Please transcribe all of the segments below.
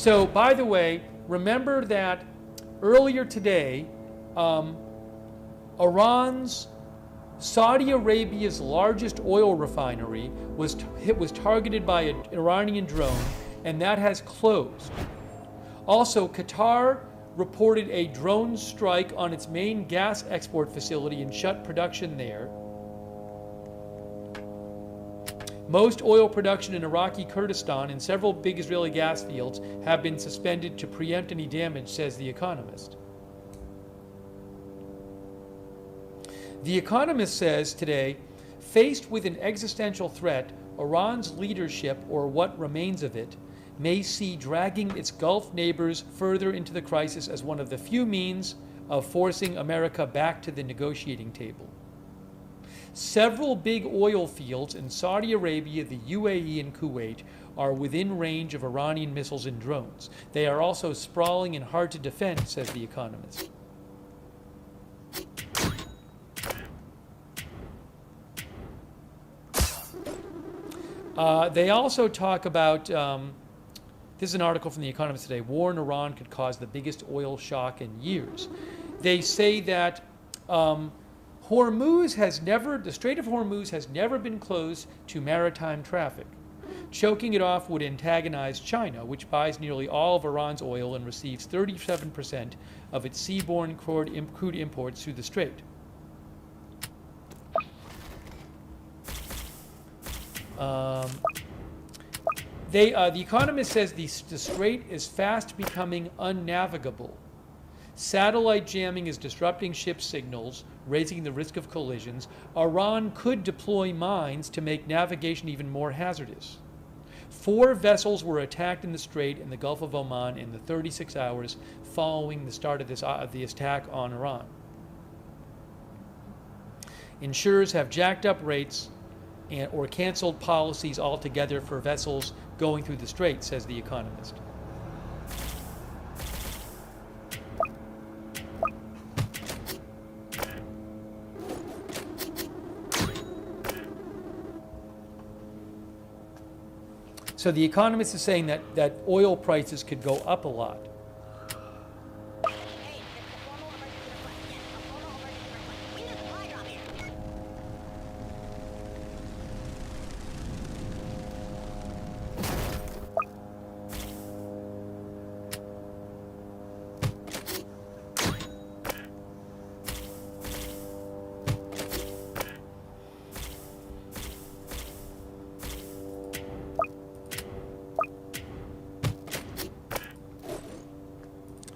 So, by the way, remember that earlier today, Iran's Saudi Arabia's largest oil refinery was targeted by an Iranian drone, and that has closed. Also, Qatar reported a drone strike on its main gas export facility and shut production there. Most oil production in Iraqi Kurdistan and several big Israeli gas fields have been suspended to preempt any damage, says The Economist. The Economist says today, faced with an existential threat, Iran's leadership, or what remains of it, may see dragging its Gulf neighbors further into the crisis as one of the few means of forcing America back to the negotiating table. Several big oil fields in Saudi Arabia, the UAE, and Kuwait are within range of Iranian missiles and drones. They are also sprawling and hard to defend, says The Economist. They also talk about, this is an article from The Economist today, war in Iran could cause the biggest oil shock in years. They say that the Strait of Hormuz has never been closed to maritime traffic. Choking it off would antagonize China, which buys nearly all of Iran's oil and receives 37% of its seaborne crude imports through the strait. The Economist says the strait is fast becoming unnavigable. Satellite jamming is disrupting ship signals, raising the risk of collisions. Iran could deploy mines to make navigation even more hazardous. 4 vessels were attacked in the strait in the Gulf of Oman in the 36 hours following the start of the attack on Iran. Insurers have jacked up rates or canceled policies altogether for vessels going through the strait, says The Economist. So The Economist is saying that oil prices could go up a lot.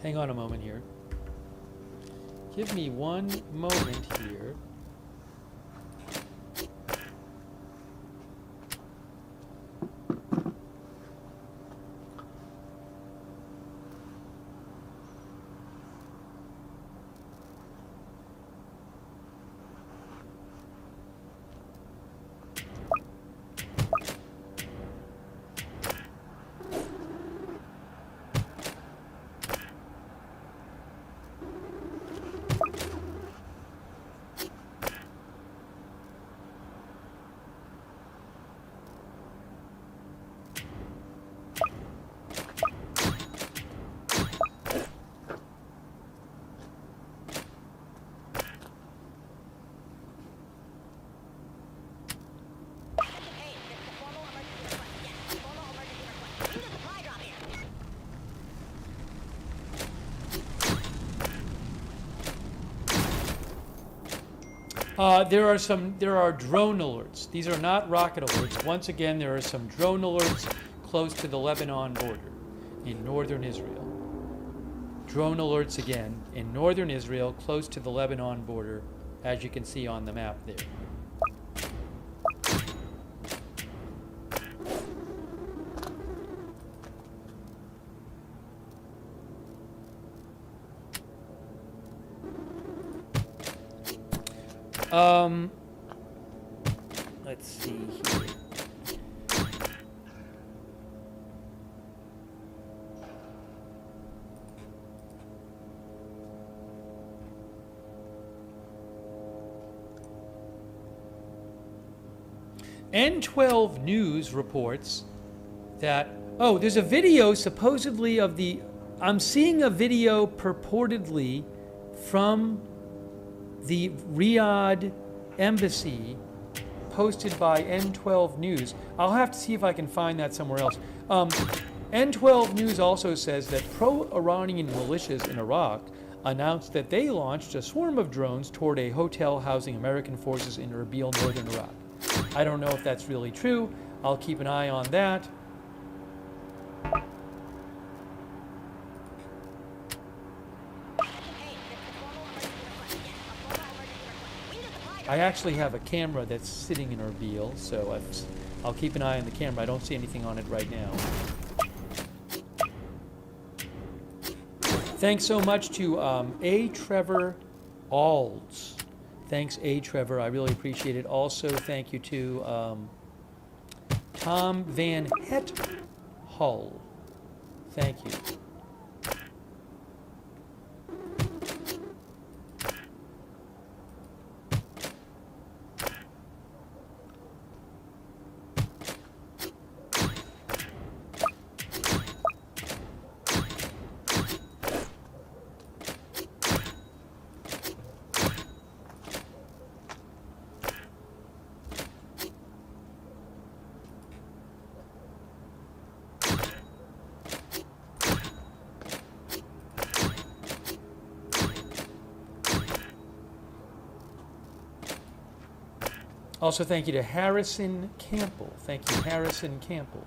Hang on a moment here. Give me one moment here. There are drone alerts. These are not rocket alerts. Once again, there are some drone alerts close to the Lebanon border in northern Israel. Drone alerts again in northern Israel, close to the Lebanon border, as you can see on the map there. Let's see here. N12 News reports that Oh, there's a video supposedly of the... I'm seeing a video purportedly from the Riyadh embassy posted by N12 News. I'll have to see if I can find that somewhere else. N12 News also says that pro-Iranian militias in Iraq announced that they launched a swarm of drones toward a hotel housing American forces in Erbil, northern Iraq. I don't know if that's really true. I'll keep an eye on that. I actually have a camera that's sitting in Erbil, so I'll keep an eye on the camera. I don't see anything on it right now. Thanks so much to A. Trevor Alds. Thanks, A. Trevor. I really appreciate it. Also, thank you to Tom Van Het Hull. Thank you. Also, thank you to Harrison Campbell. Thank you, Harrison Campbell.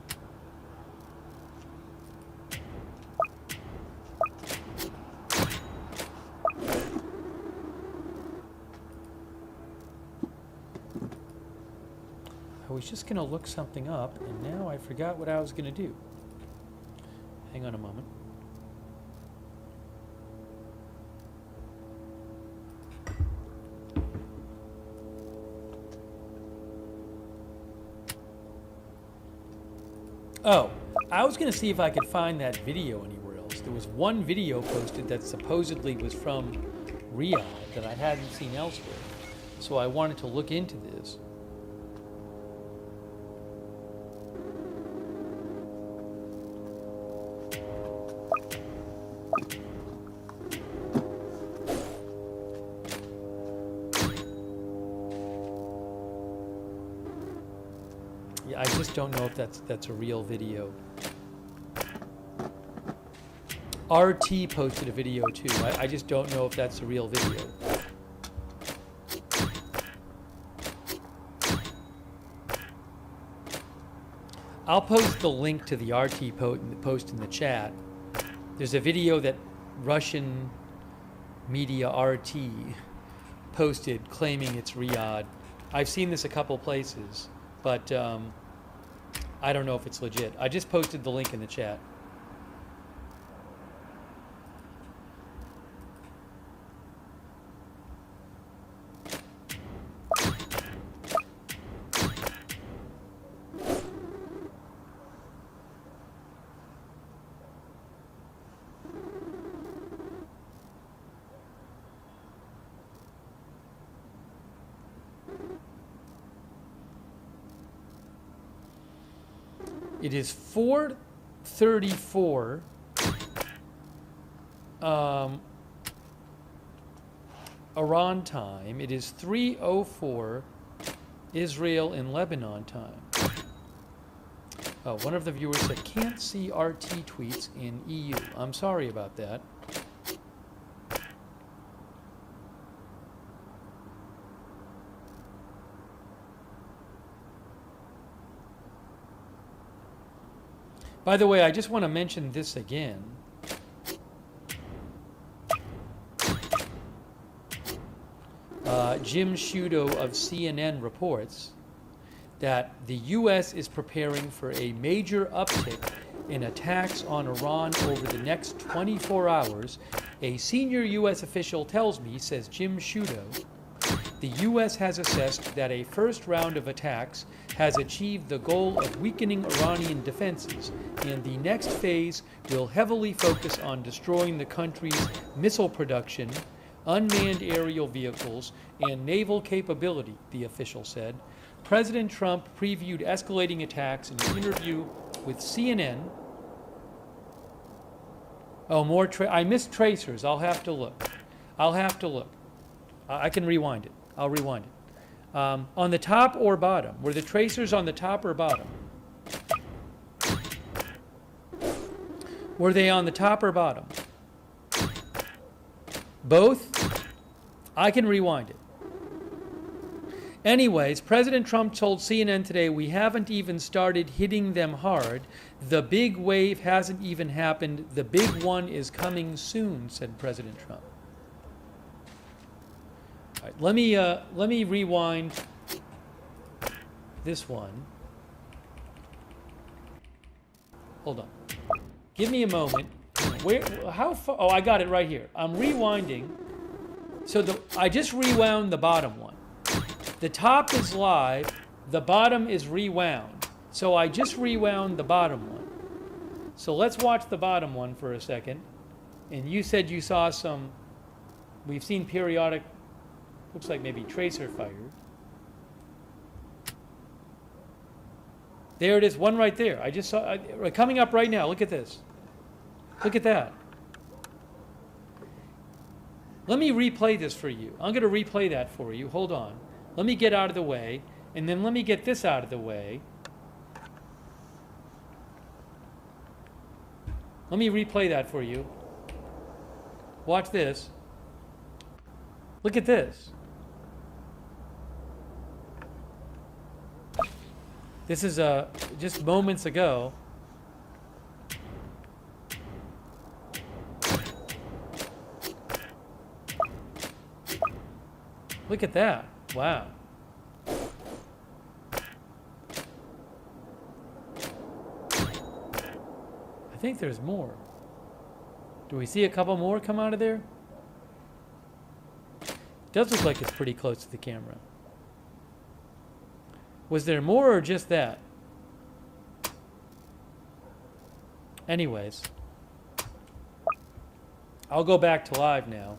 I was just going to look something up, and now I forgot what I was going to do. Hang on a moment. Oh, I was going to see if I could find that video anywhere else. There was one video posted that supposedly was from Riyadh that I hadn't seen elsewhere. So I wanted to look into this. I just don't know if that's a real video. RT posted a video too. I just don't know if that's a real video. I'll post the link to the RT post in the chat. There's a video that Russian media RT posted claiming it's Riyadh. I've seen this a couple places, but I don't know if it's legit. I just posted the link in the chat. It is 4:34 Iran time. It is 3:04 Israel and Lebanon time. One of the viewers said, can't see RT tweets in EU. I'm sorry about that. By the way, I just want to mention this again. Jim Sciutto of CNN reports that the U.S. is preparing for a major uptick in attacks on Iran over the next 24 hours. A senior U.S. official tells me, says Jim Sciutto, the U.S. has assessed that a first round of attacks has achieved the goal of weakening Iranian defenses, and the next phase will heavily focus on destroying the country's missile production, unmanned aerial vehicles, and naval capability, the official said. President Trump previewed escalating attacks in an interview with CNN. Oh, I missed tracers. I'll have to look. I can rewind it. I'll rewind it. On the top or bottom? Were the tracers on the top or bottom? Were they on the top or bottom? Both? I can rewind it. Anyways, President Trump told CNN today, we haven't even started hitting them hard. The big wave hasn't even happened. The big one is coming soon, said President Trump. All right, let me rewind this one. Hold on. Give me a moment. How far? Oh, I got it right here. I'm rewinding. So I just rewound the bottom one. The top is live, the bottom is rewound. So I just rewound the bottom one. So let's watch the bottom one for a second. And you said you saw some, we've seen periodic, looks like maybe tracer fire. There it is, one right there. I just saw, coming up right now, look at this. Look at that. Let me replay this for you. I'm going to replay that for you. Hold on. Let me get out of the way, and then let me get this out of the way. Let me replay that for you. Watch this. Look at this. This is just moments ago. Look at that. Wow. I think there's more. Do we see a couple more come out of there? Does look like it's pretty close to the camera. Was there more or just that? Anyways, I'll go back to live now.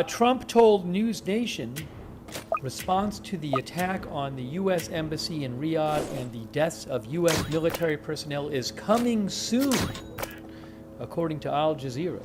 Trump told News Nation response to the attack on the U.S. Embassy in Riyadh and the deaths of U.S. military personnel is coming soon, according to Al Jazeera.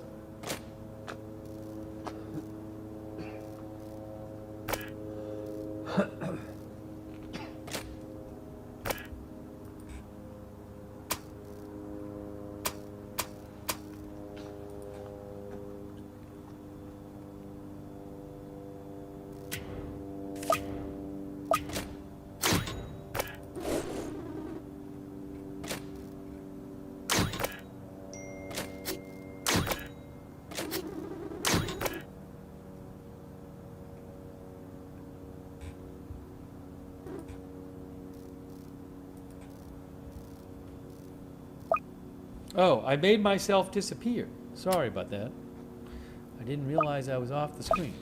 Oh, I made myself disappear. Sorry about that. I didn't realize I was off the screen.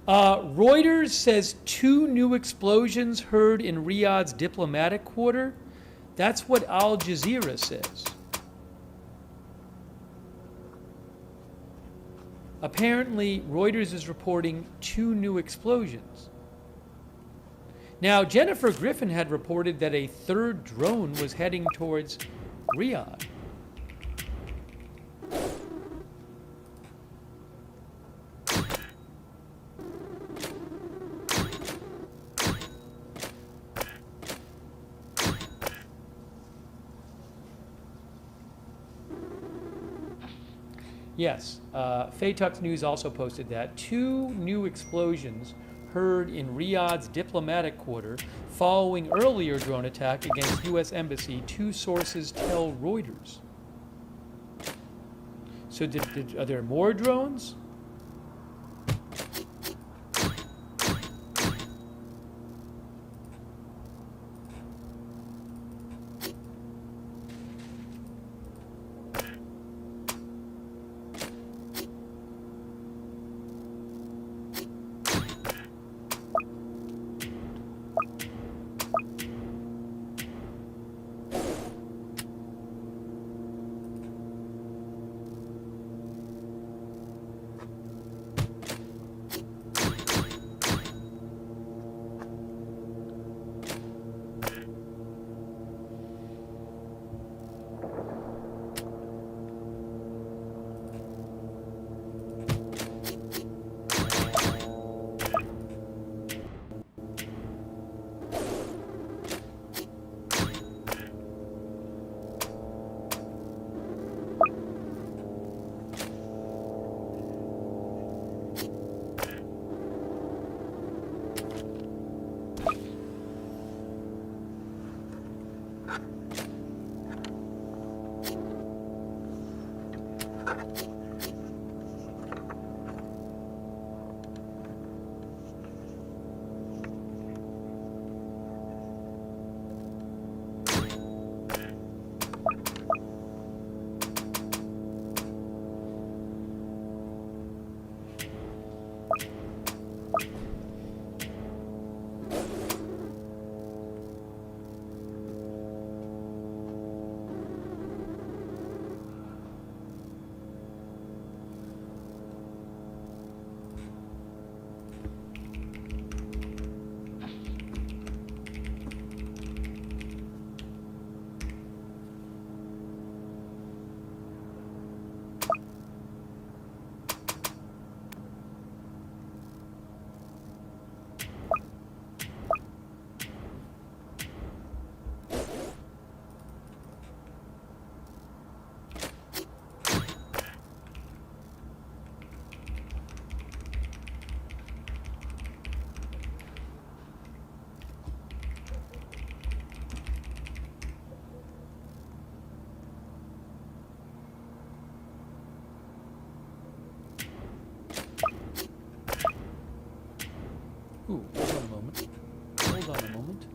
Reuters says 2 new explosions heard in Riyadh's diplomatic quarter. That's what Al Jazeera says. Apparently, Reuters is reporting 2 new explosions. Now, Jennifer Griffin had reported that a 3rd drone was heading towards Riyadh. Yes, Faytux News also posted that 2 new explosions heard in Riyadh's diplomatic quarter following earlier drone attack against U.S. Embassy, 2 sources tell Reuters. So are there more drones? Ooh, hold on a moment. Hold on a moment.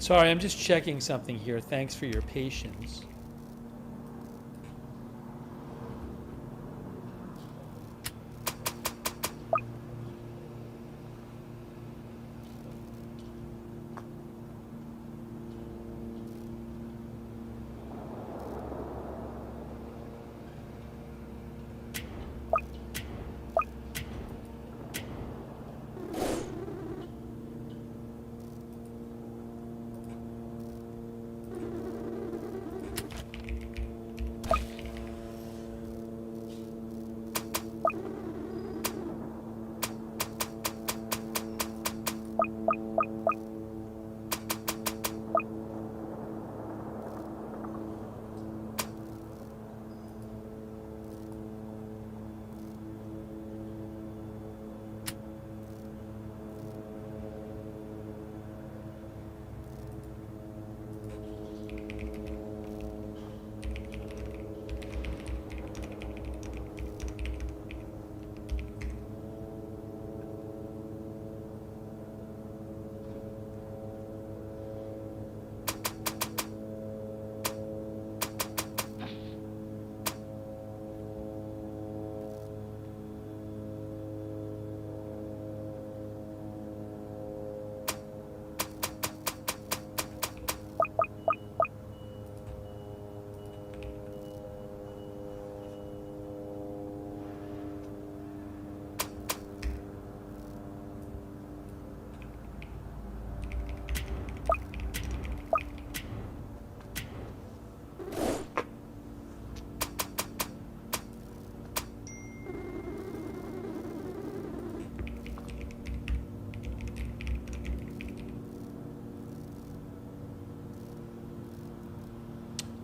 Sorry, I'm just checking something here. Thanks for your patience.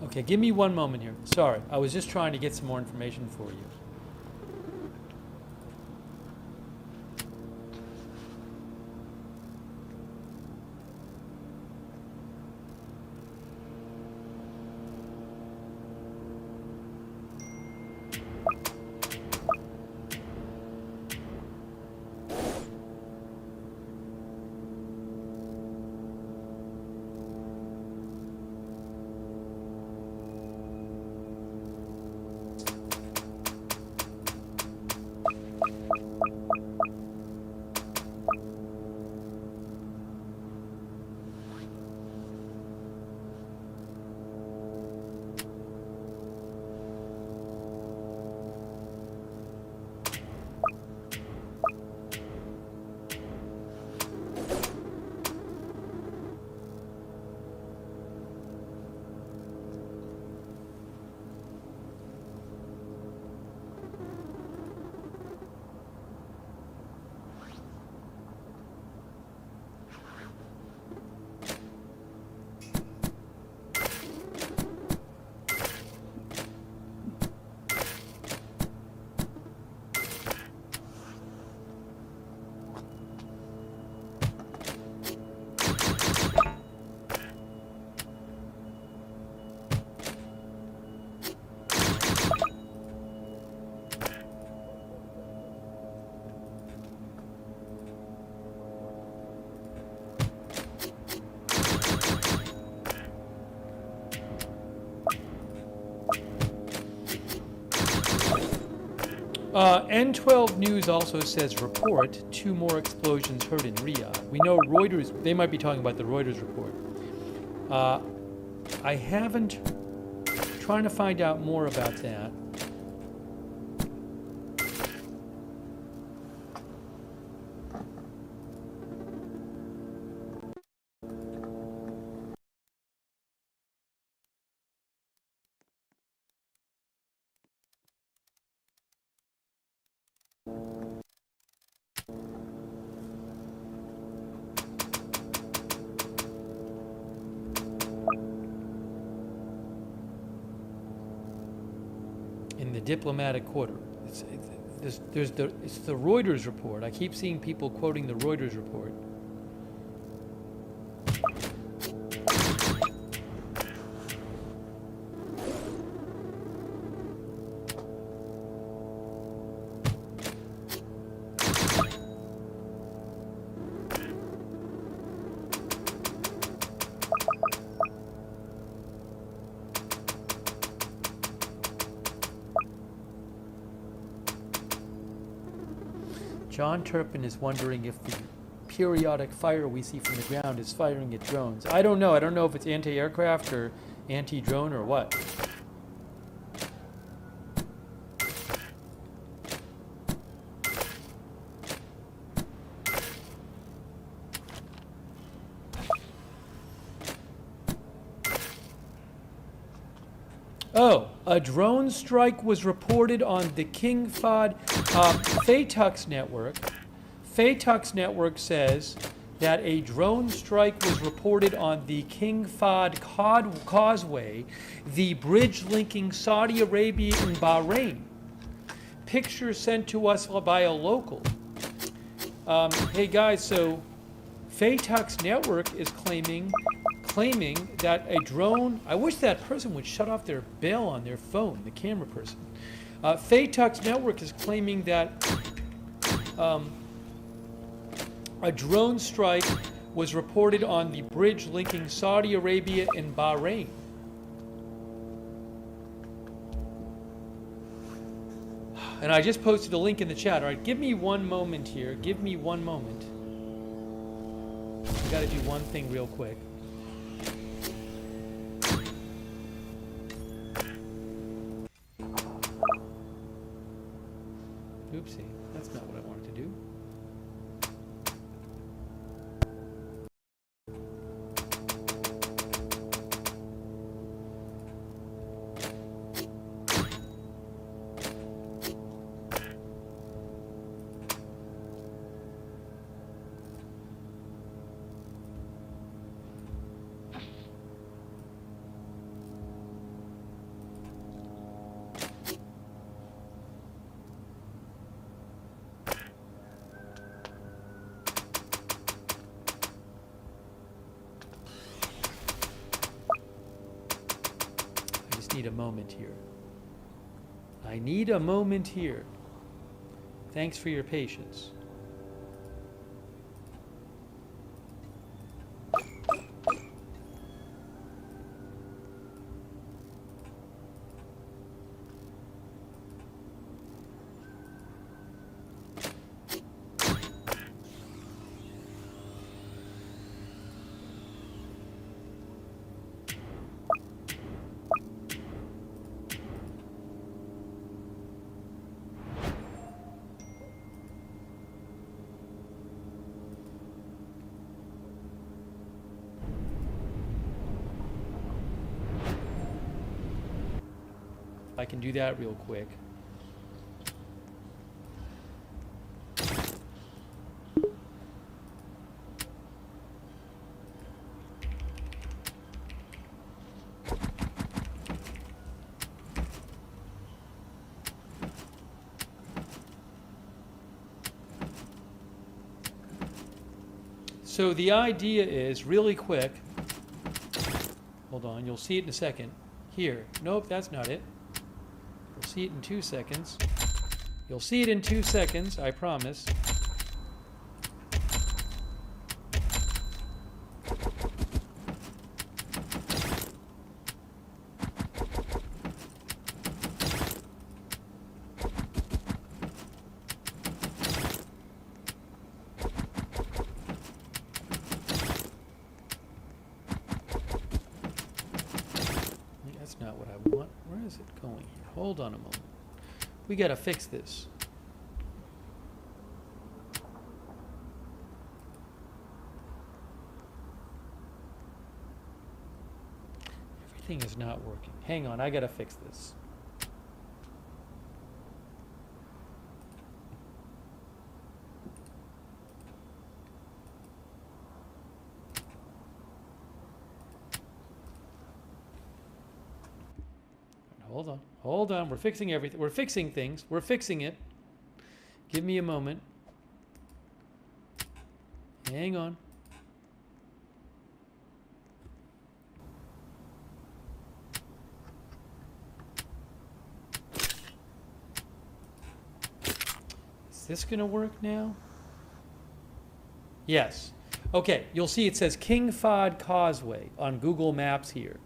Okay, give me one moment here. Sorry, I was just trying to get some more information for you. N12 News also says report 2 more explosions heard in Riyadh. We know Reuters, they might be talking about the Reuters report. I haven't, trying to find out more about that. In the diplomatic quarter. It's the Reuters report. I keep seeing people quoting the Reuters report. John Turpin is wondering if the periodic fire we see from the ground is firing at drones. I don't know. I don't know if it's anti-aircraft or anti-drone or what. Oh, a drone strike was reported on the King Fahd Faytux network. Faytux network says that a drone strike was reported on the King Fahd Causeway, the bridge linking Saudi Arabia and Bahrain. Pictures sent to us by a local. Hey guys, so Faytux network is claiming that a drone, I wish that person would shut off their bell on their phone, the camera person. Faytux network is claiming that a drone strike was reported on the bridge linking Saudi Arabia and Bahrain. And I just posted a link in the chat. All right, give me one moment here. Give me one moment. I got to do one thing real quick. Oopsie, that's not what I wanted to do. Need a moment here. I need a moment here. Thanks for your patience. I can do that real quick. So the idea is really quick. Hold on, you'll see it in a second. Here. Nope, that's not it. You'll see it in 2 seconds. You'll see it in 2 seconds, I promise. That's not what I want. Where is it going here? Hold on a moment. We got to fix this. Everything is not working. Hang on, I got to fix this. Hold on. Hold on. We're fixing everything. We're fixing things. We're fixing it. Give me a moment. Hang on. Is this going to work now? Yes. Okay. You'll see it says King Fahd Causeway on Google Maps here,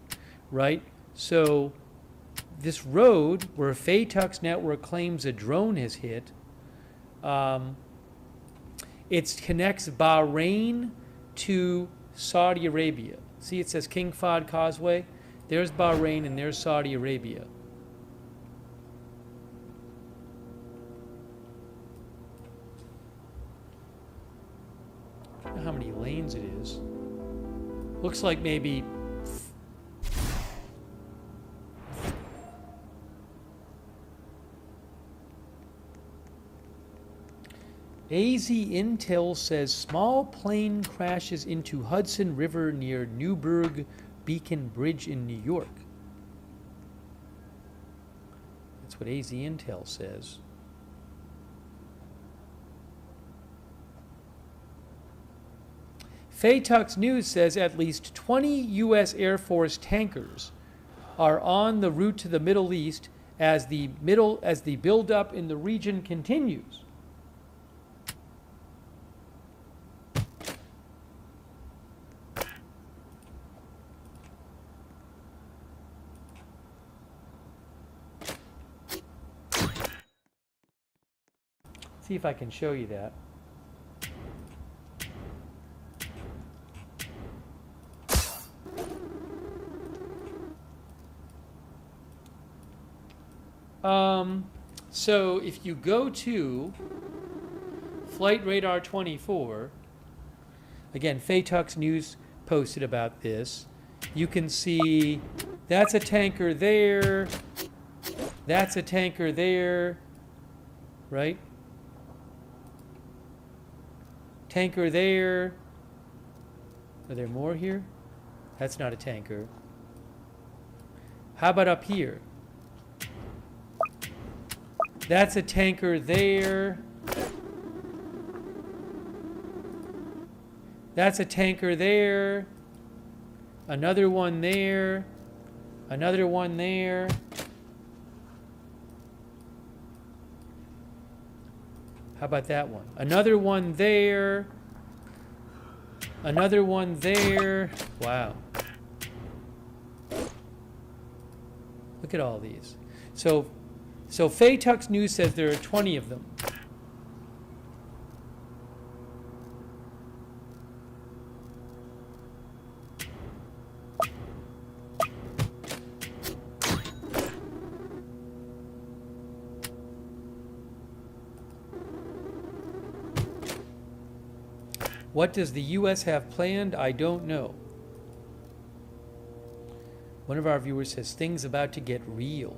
right? So this road where Faytux network claims a drone has hit It connects Bahrain to Saudi Arabia. See, it says King Fahd Causeway. There's Bahrain and there's Saudi Arabia. I don't know how many lanes it is. Looks like maybe AZ Intel says small plane crashes into Hudson River near Newburgh Beacon Bridge in New York. That's what AZ Intel says. Faytux News says at least 20 U.S. Air Force tankers are on the route to the Middle East as the buildup in the region continues. See if I can show you that. So if you go to Flight Radar 24, again, Faytux News posted about this. You can see that's a tanker there, that's a tanker there, right? Tanker there. Are there more here? That's not a tanker. How about up here? That's a tanker there. That's a tanker there. Another one there. Another one there. How about that one? Another one there. Another one there. Wow. Look at all these. So Faytux News says there are 20 of them. What does the U.S. have planned? I don't know. One of our viewers says things about to get real.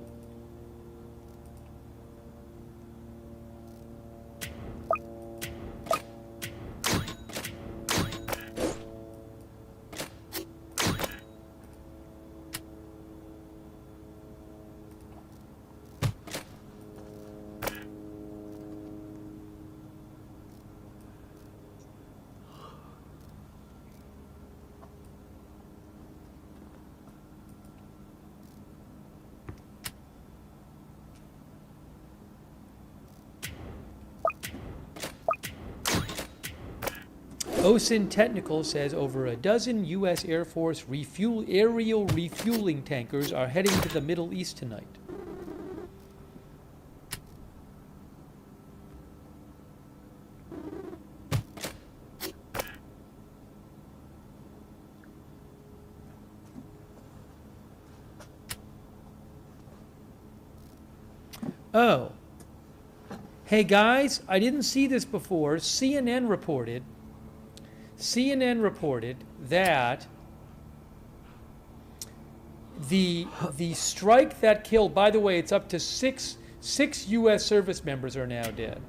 OSIN Technical says over a dozen U.S. Air Force aerial refueling tankers are heading to the Middle East tonight. Oh. Hey guys, I didn't see this before. CNN reported that the strike that killed, by the way, it's up to six U.S. service members are now dead.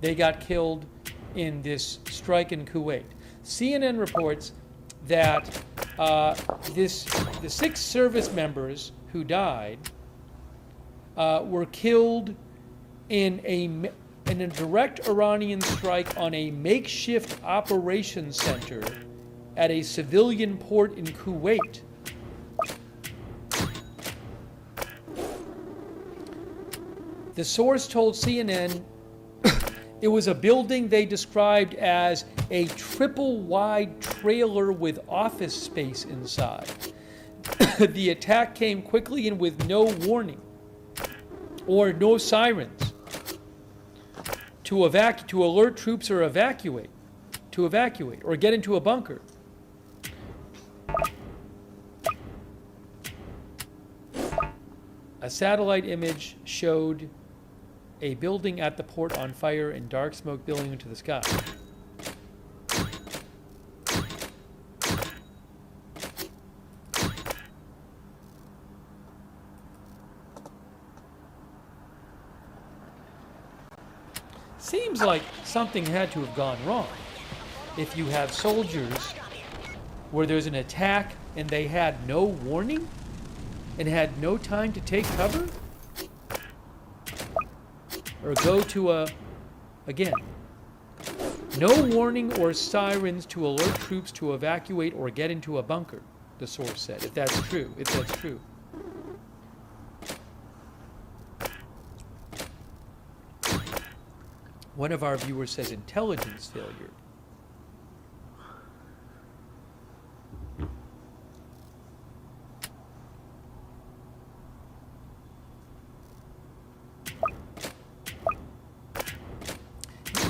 They got killed in this strike in Kuwait. CNN reports that the 6 service members who died were killed in a direct Iranian strike on a makeshift operations center at a civilian port in Kuwait. The source told CNN it was a building they described as a triple-wide trailer with office space inside. The attack came quickly and with no warning or no sirens to alert troops or evacuate. to evacuate or get into a bunker. A satellite image showed a building at the port on fire and dark smoke billowing into the sky. Seems like something had to have gone wrong. If you have soldiers where there's an attack and they had no warning and had no time to take cover, or go to again, no warning or sirens to alert troops to evacuate or get into a bunker, the source said, if that's true. One of our viewers says intelligence failure.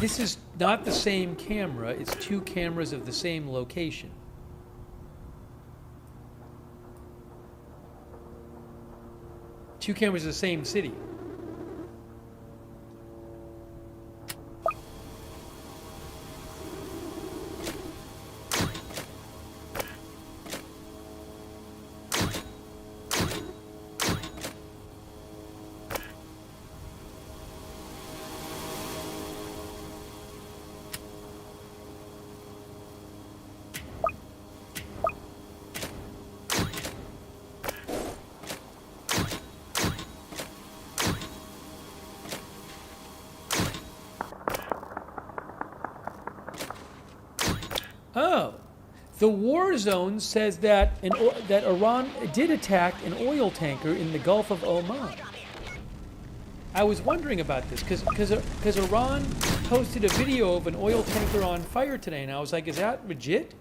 This is not the same camera, it's two cameras of the same location. Two cameras of the same city. Oh, the war zone says that that Iran did attack an oil tanker in the Gulf of Oman. I was wondering about this because Iran posted a video of an oil tanker on fire today, and I was like, is that legit?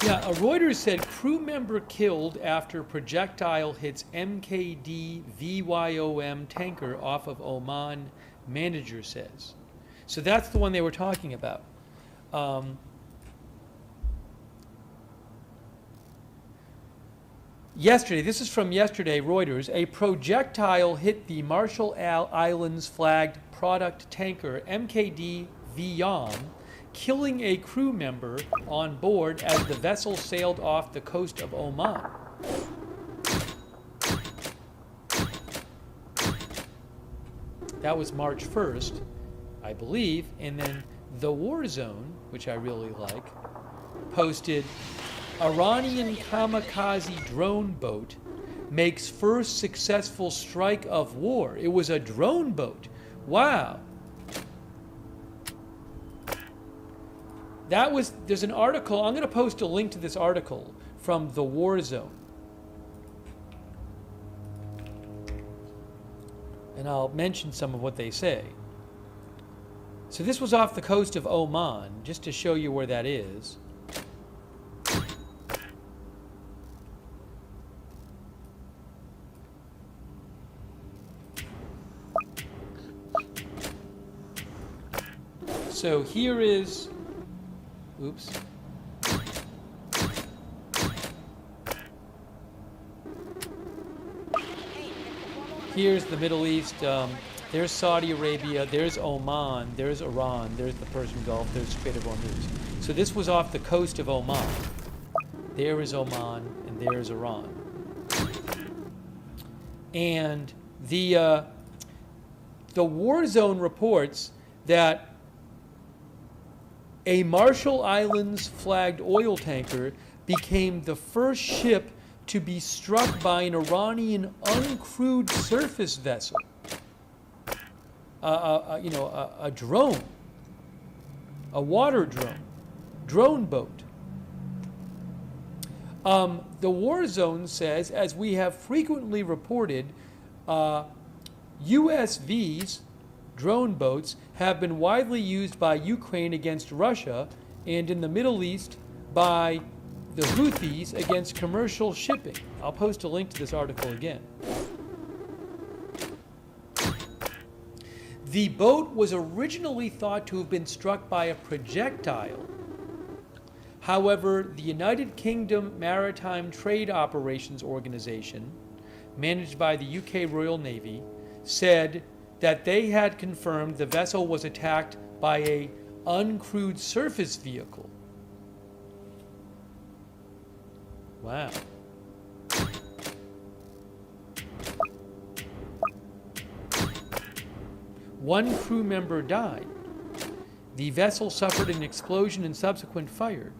Yeah, Reuters said crew member killed after projectile hits MKD VYOM tanker off of Oman, manager says. So that's the one they were talking about. Yesterday, this is from yesterday, Reuters, a projectile hit the Marshall Islands flagged product tanker MKD VYOM, killing a crew member on board as the vessel sailed off the coast of Oman. That was March 1st, I believe, and then The War Zone, which I really like, posted Iranian kamikaze drone boat makes first successful strike of war. It was a drone boat. Wow. There's an article, I'm going to post a link to this article from The War Zone. And I'll mention some of what they say. So this was off the coast of Oman, just to show you where that is. So here is, oops. Here's the Middle East. There's Saudi Arabia. There's Oman. There's Iran. There's the Persian Gulf. There's Strait of Hormuz. So this was off the coast of Oman. There is Oman, and there's Iran. And the War Zone reports that a Marshall Islands flagged oil tanker became the first ship to be struck by an Iranian uncrewed surface vessel. A drone, a water drone boat. The War Zone says, as we have frequently reported, USVs, drone boats, have been widely used by Ukraine against Russia and in the Middle East by the Houthis against commercial shipping. I'll post a link to this article again. The boat was originally thought to have been struck by a projectile. However, the United Kingdom Maritime Trade Operations Organization, managed by the UK Royal Navy, said that they had confirmed the vessel was attacked by a uncrewed surface vehicle. Wow. One crew member died. The vessel suffered an explosion and subsequent fire.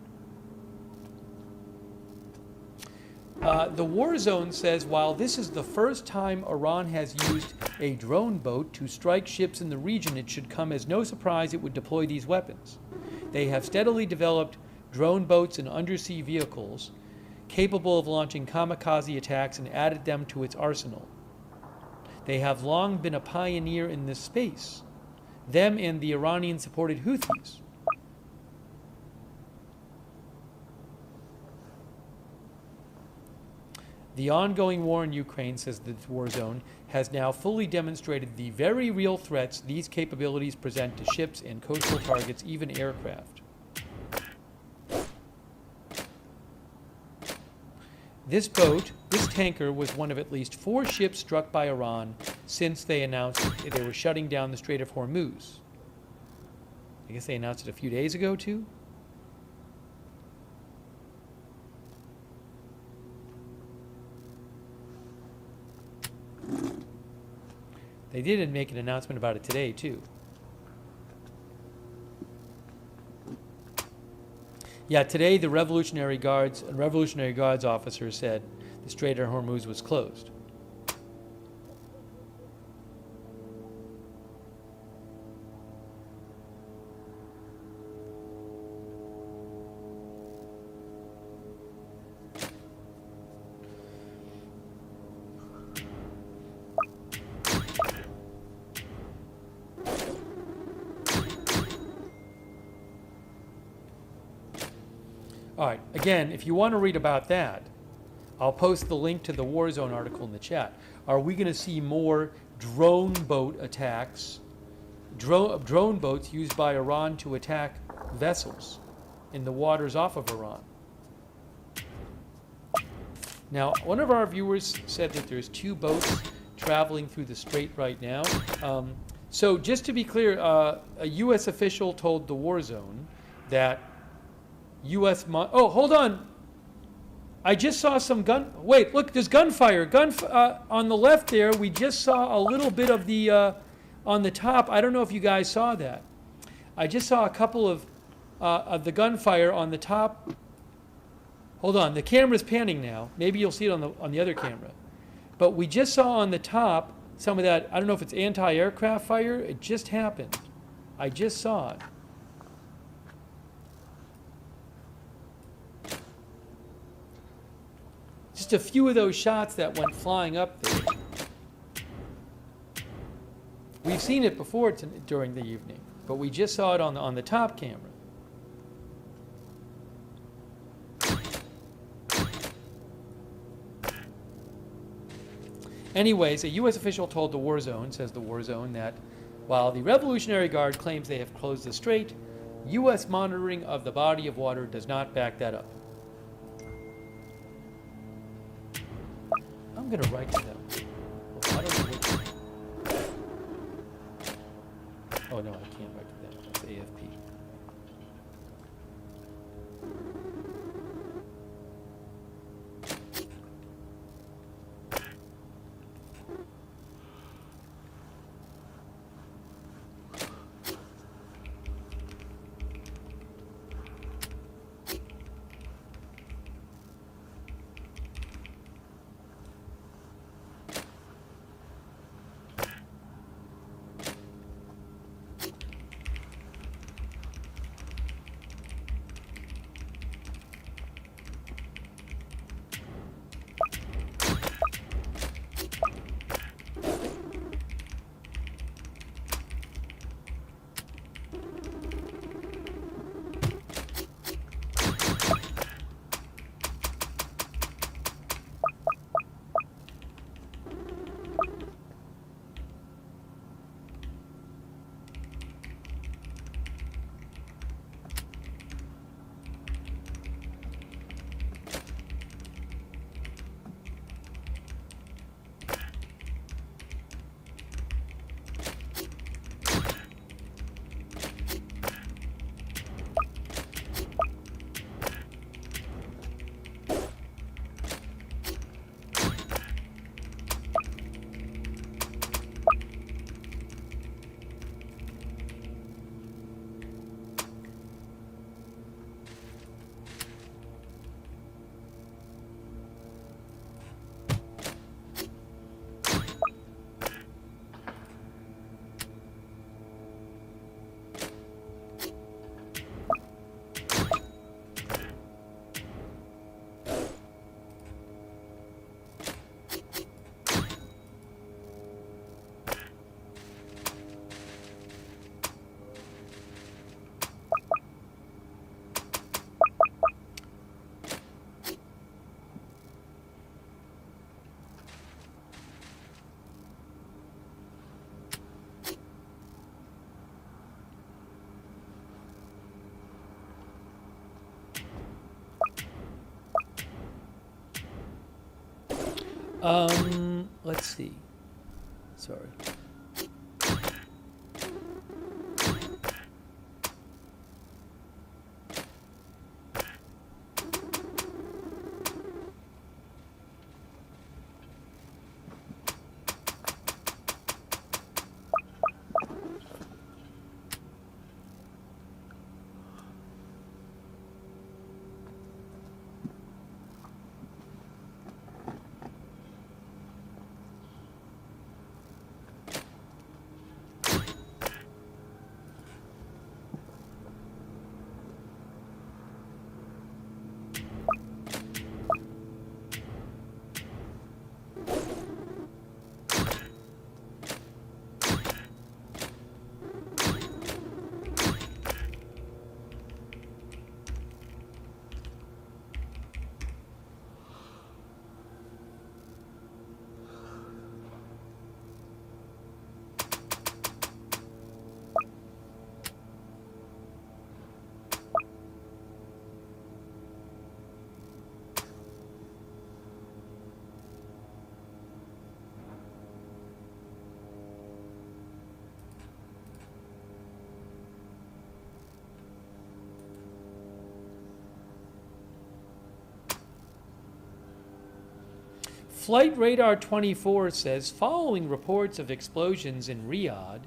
The War Zone says while this is the first time Iran has used a drone boat to strike ships in the region, it should come as no surprise it would deploy these weapons. They have steadily developed drone boats and undersea vehicles capable of launching kamikaze attacks and added them to its arsenal. They have long been a pioneer in this space, them and the Iranian-supported Houthis. The ongoing war in Ukraine, says the War Zone, has now fully demonstrated the very real threats these capabilities present to ships and coastal targets, even aircraft. This tanker, was one of at least 4 ships struck by Iran since they announced they were shutting down the Strait of Hormuz. I guess they announced it a few days ago, too? They did make an announcement about it today, too. Yeah, today the Revolutionary Guards officer said the Strait of Hormuz was closed. All right, again, if you want to read about that, I'll post the link to the War Zone article in the chat. Are we going to see more drone boat attacks, drone boats used by Iran to attack vessels in the waters off of Iran? Now, one of our viewers said that there's 2 boats traveling through the strait right now. So just to be clear, a U.S. official told the War Zone that oh, hold on. I just saw some wait, look, there's gunfire. On the left there, we just saw a little bit of the, on the top. I don't know if you guys saw that. I just saw a couple of the gunfire on the top. Hold on, the camera's panning now. Maybe you'll see it on the other camera. But we just saw on the top some of that, I don't know if it's anti-aircraft fire. It just happened. I just saw it. Just a few of those shots that went flying up there. We've seen it before during the evening, but we just saw it on the top camera. Anyways, a U.S. official told the War Zone, says the War Zone, that while the Revolutionary Guard claims they have closed the strait, U.S. monitoring of the body of water does not back that up. I'm going to write to them. I don't know what. Oh, no, I can't write to them. That's AFP. Let's see. Sorry. Flight Radar 24 says, following reports of explosions in Riyadh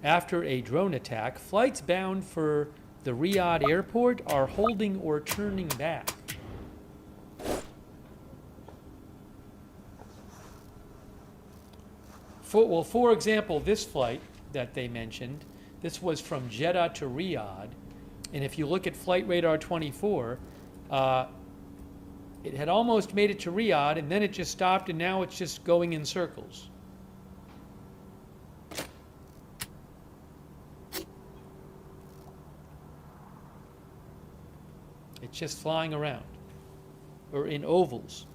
after a drone attack, flights bound for the Riyadh airport are holding or turning back. For example, this flight that they mentioned, this was from Jeddah to Riyadh, and if you look at Flight Radar 24, it had almost made it to Riyadh, and then it just stopped, and now it's just going in circles. It's just flying around, or in ovals.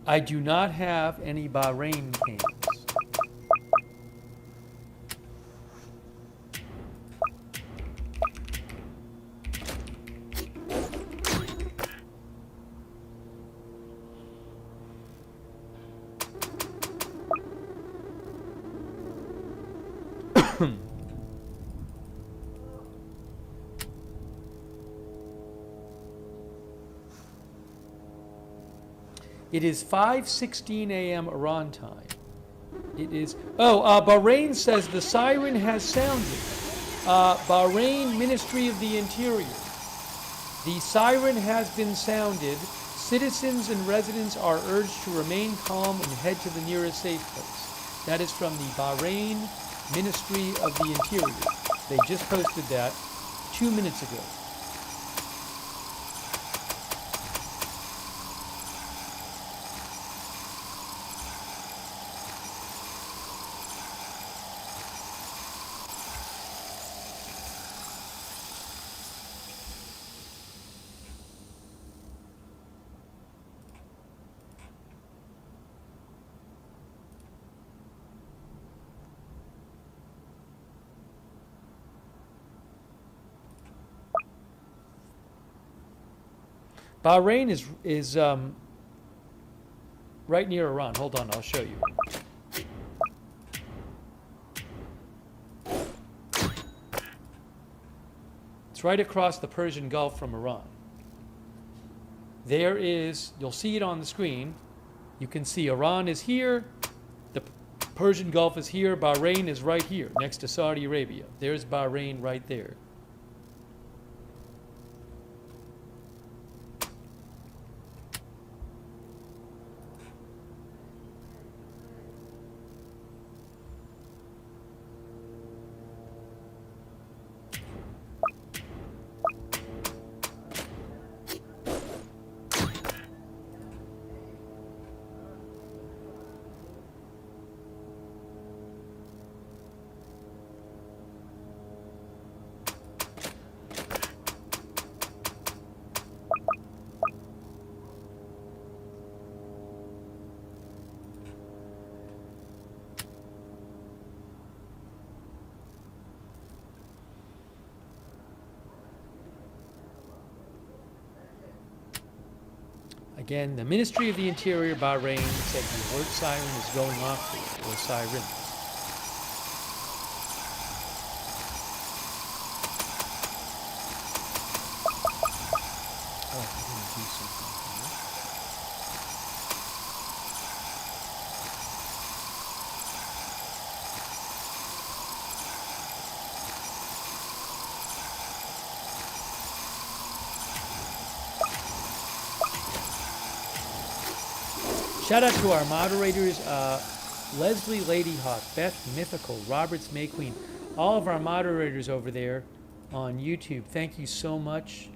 I do not have any Bahrain cams. It is 5:16 a.m. Iran time. It is. Bahrain says the siren has sounded. Bahrain Ministry of the Interior. The siren has been sounded. Citizens and residents are urged to remain calm and head to the nearest safe place. That is from the Bahrain Ministry of the Interior. They just posted that 2 minutes ago. Bahrain is right near Iran. Hold on, I'll show you. It's right across the Persian Gulf from Iran. There is, you'll see it on the screen. You can see Iran is here, the Persian Gulf is here, Bahrain is right here, next to Saudi Arabia. There's Bahrain right there. Again, the Ministry of the Interior, Bahrain, said the alert siren is going off, or siren. Oh, I'm going to do something here. Shout out to our moderators, Leslie Ladyhawk, Beth Mythical, Roberts May Queen, all of our moderators over there on YouTube. Thank you so much.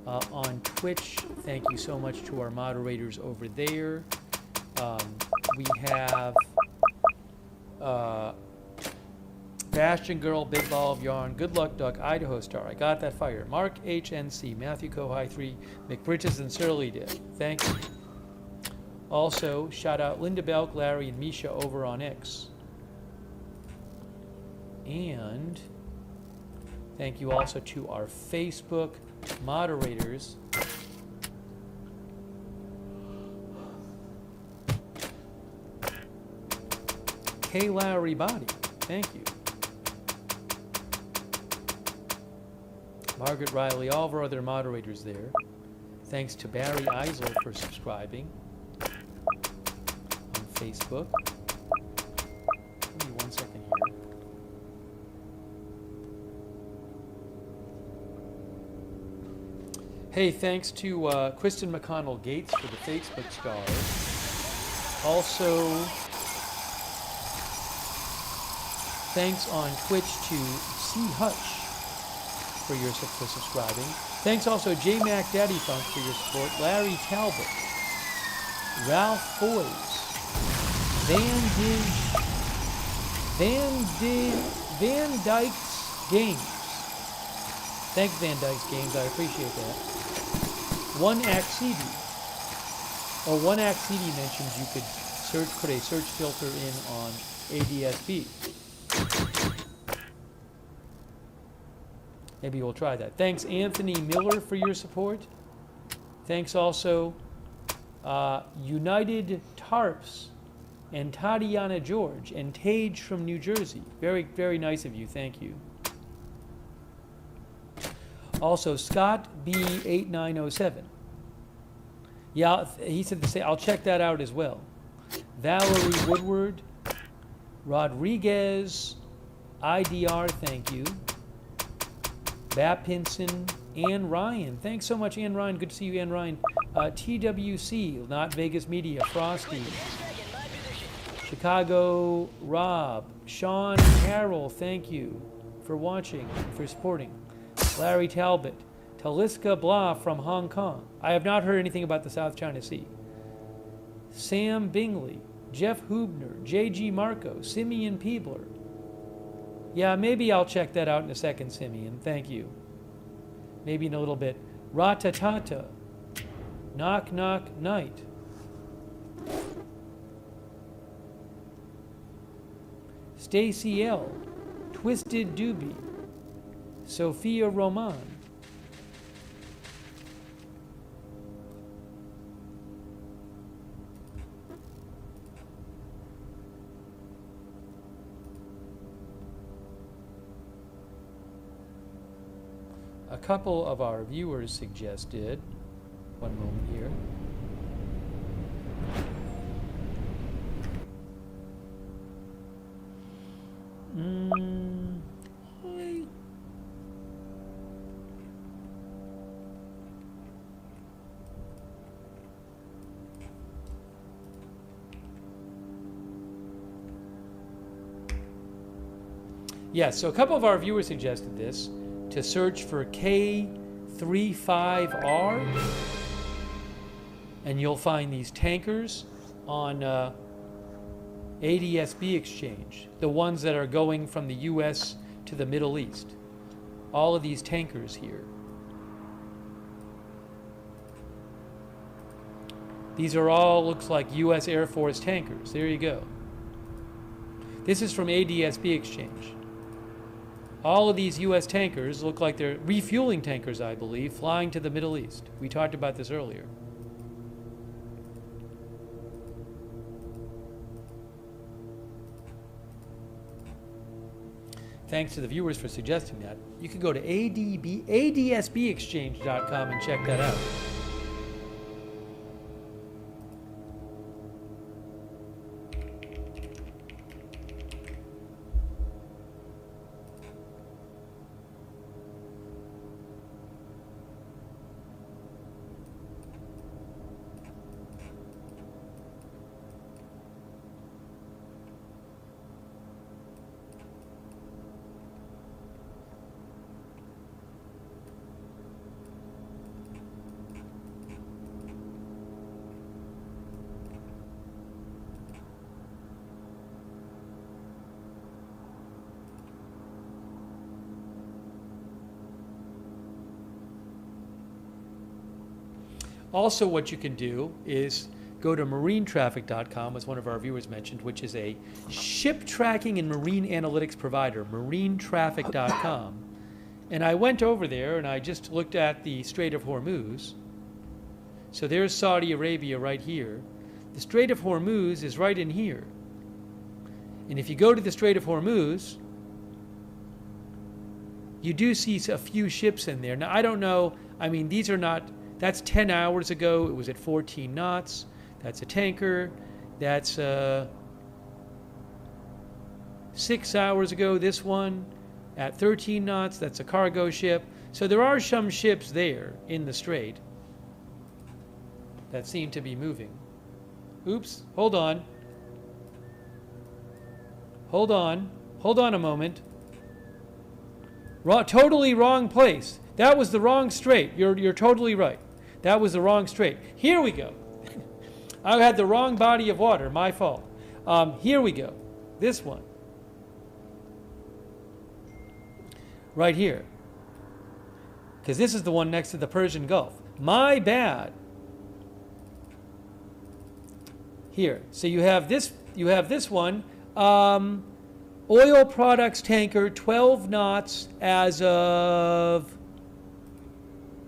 On Twitch, thank you so much to our moderators over there. We have Bastion Girl, Big Ball of Yarn, Good Luck Duck, Idaho Star, I Got That Fire, Mark HNC, Matthew Kohai 3, McBridges and Surly Dip. Thank you. Also, shout out Linda Belk, Larry, and Misha over on X. And thank you also to our Facebook moderators. K. Lowry Body, thank you. Margaret Riley, all of our other moderators there. Thanks to Barry Eisler for subscribing on Facebook. Give me 1 second here. Hey, thanks to Kristen McConnell Gates for the Facebook stars. Also, thanks on Twitch to C. Hutch for subscribing. Thanks also J Mac Daddy Funk for your support. Larry Talbot, Ralph Foys, Van Dyke's Games. Thanks, Van Dyke's Games. I appreciate that. One Act CD. Or One Act CD mentions you could put a search filter in on ADSB. Maybe we'll try that. Thanks, Anthony Miller, for your support. Thanks also, United Tarps and Tatiana George and Tage from New Jersey. Very, very nice of you. Thank you. Also, Scott B8907. Yeah, he said the same. I'll check that out as well. Valerie Woodward, Rodriguez, IDR, thank you. Bapinson, Ann Ryan. Thanks so much, Ann Ryan. Good to see you, Ann Ryan. TWC, Not Vegas Media, Frosty. Chicago, Rob. Sean Carroll, thank you for watching, for supporting. Larry Talbot. Taliska Blah from Hong Kong. I have not heard anything about the South China Sea. Sam Bingley. Jeff Hubner. J.G. Marco. Simeon Peebler. Yeah, maybe I'll check that out in a second, Simeon. Thank you. Maybe in a little bit. Ratatata. Knock Knock Night. Stacy L. Twisted Doobie. Sophia Roman. A couple of our viewers suggested, one moment here. Yes, so a couple of our viewers suggested this, to search for K35R, and you'll find these tankers on ADSB Exchange, the ones that are going from the US to the Middle East. All of these tankers here. These are all, looks like, US Air Force tankers. There you go. This is from ADSB Exchange. All of these U.S. tankers look like they're refueling tankers, I believe, flying to the Middle East. We talked about this earlier. thanks to the viewers for suggesting that. You can go to adsbexchange.com and check that out. Also, what you can do is go to marinetraffic.com, as one of our viewers mentioned, which is a ship tracking and marine analytics provider, marinetraffic.com. And I went over there and I just looked at the Strait of Hormuz. So there's Saudi Arabia right here. The Strait of Hormuz is right in here. And if you go to the Strait of Hormuz, you do see a few ships in there. Now, I don't know, I mean, these are not, that's 10 hours ago. It was at 14 knots. That's a tanker. That's 6 hours ago, this one at 13 knots. That's a cargo ship. So there are some ships there in the strait that seem to be moving. Oops, hold on. Hold on. Hold on a moment. Totally wrong place. That was the wrong strait. You're totally right. That was the wrong strait. Here we go. I had the wrong body of water. My fault. Here we go. This one. Right here. Because this is the one next to the Persian Gulf. My bad. Here. So you have this one. Oil products tanker, 12 knots as of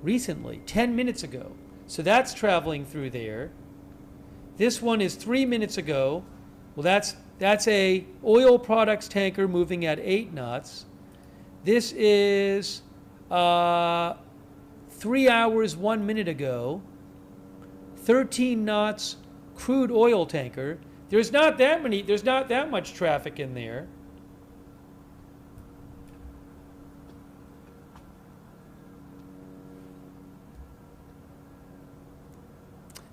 recently, 10 minutes ago. So that's traveling through there. This one is 3 minutes ago. Well, that's a oil products tanker moving at 8 knots. This is 3 hours, 1 minute ago. 13 knots crude oil tanker. There's not that much traffic in there.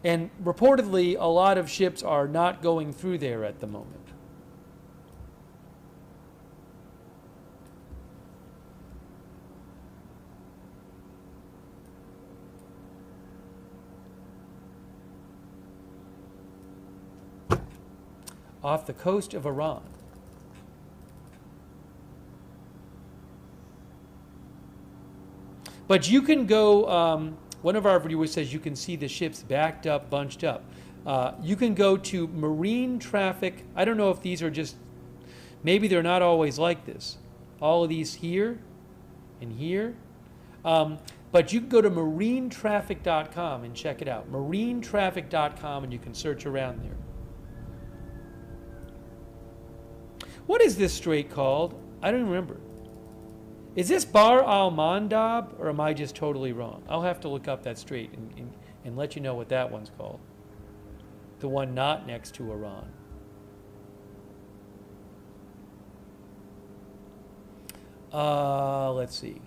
And reportedly, a lot of ships are not going through there at the moment. Off the coast of Iran. But you can go, one of our viewers says you can see the ships backed up, bunched up. You can go to marine traffic. I don't know if these are just, maybe they're not always like this. All of these here and here. But you can go to marinetraffic.com and check it out. Marinetraffic.com, and you can search around there. What is this strait called? I don't remember. Is this Bar al-Mandab, or am I just totally wrong? I'll have to look up that strait and let you know what that one's called. The one not next to Iran. Let's see.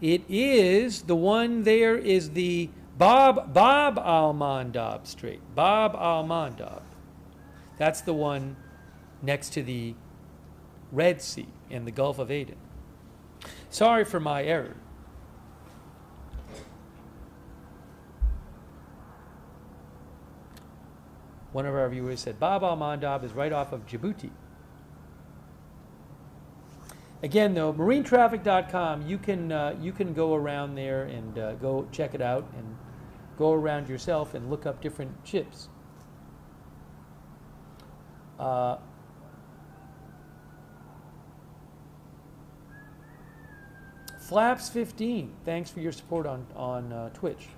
It is, the one there is the Bab al-Mandab Strait. Bab al-Mandab. That's the one next to the Red Sea and the Gulf of Aden. Sorry for my error. One of our viewers said Bab al-Mandab is right off of Djibouti. Again, though, marinetraffic.com, you can go around there and go check it out and go around yourself and look up different ships. Flaps15, thanks for your support on Twitch.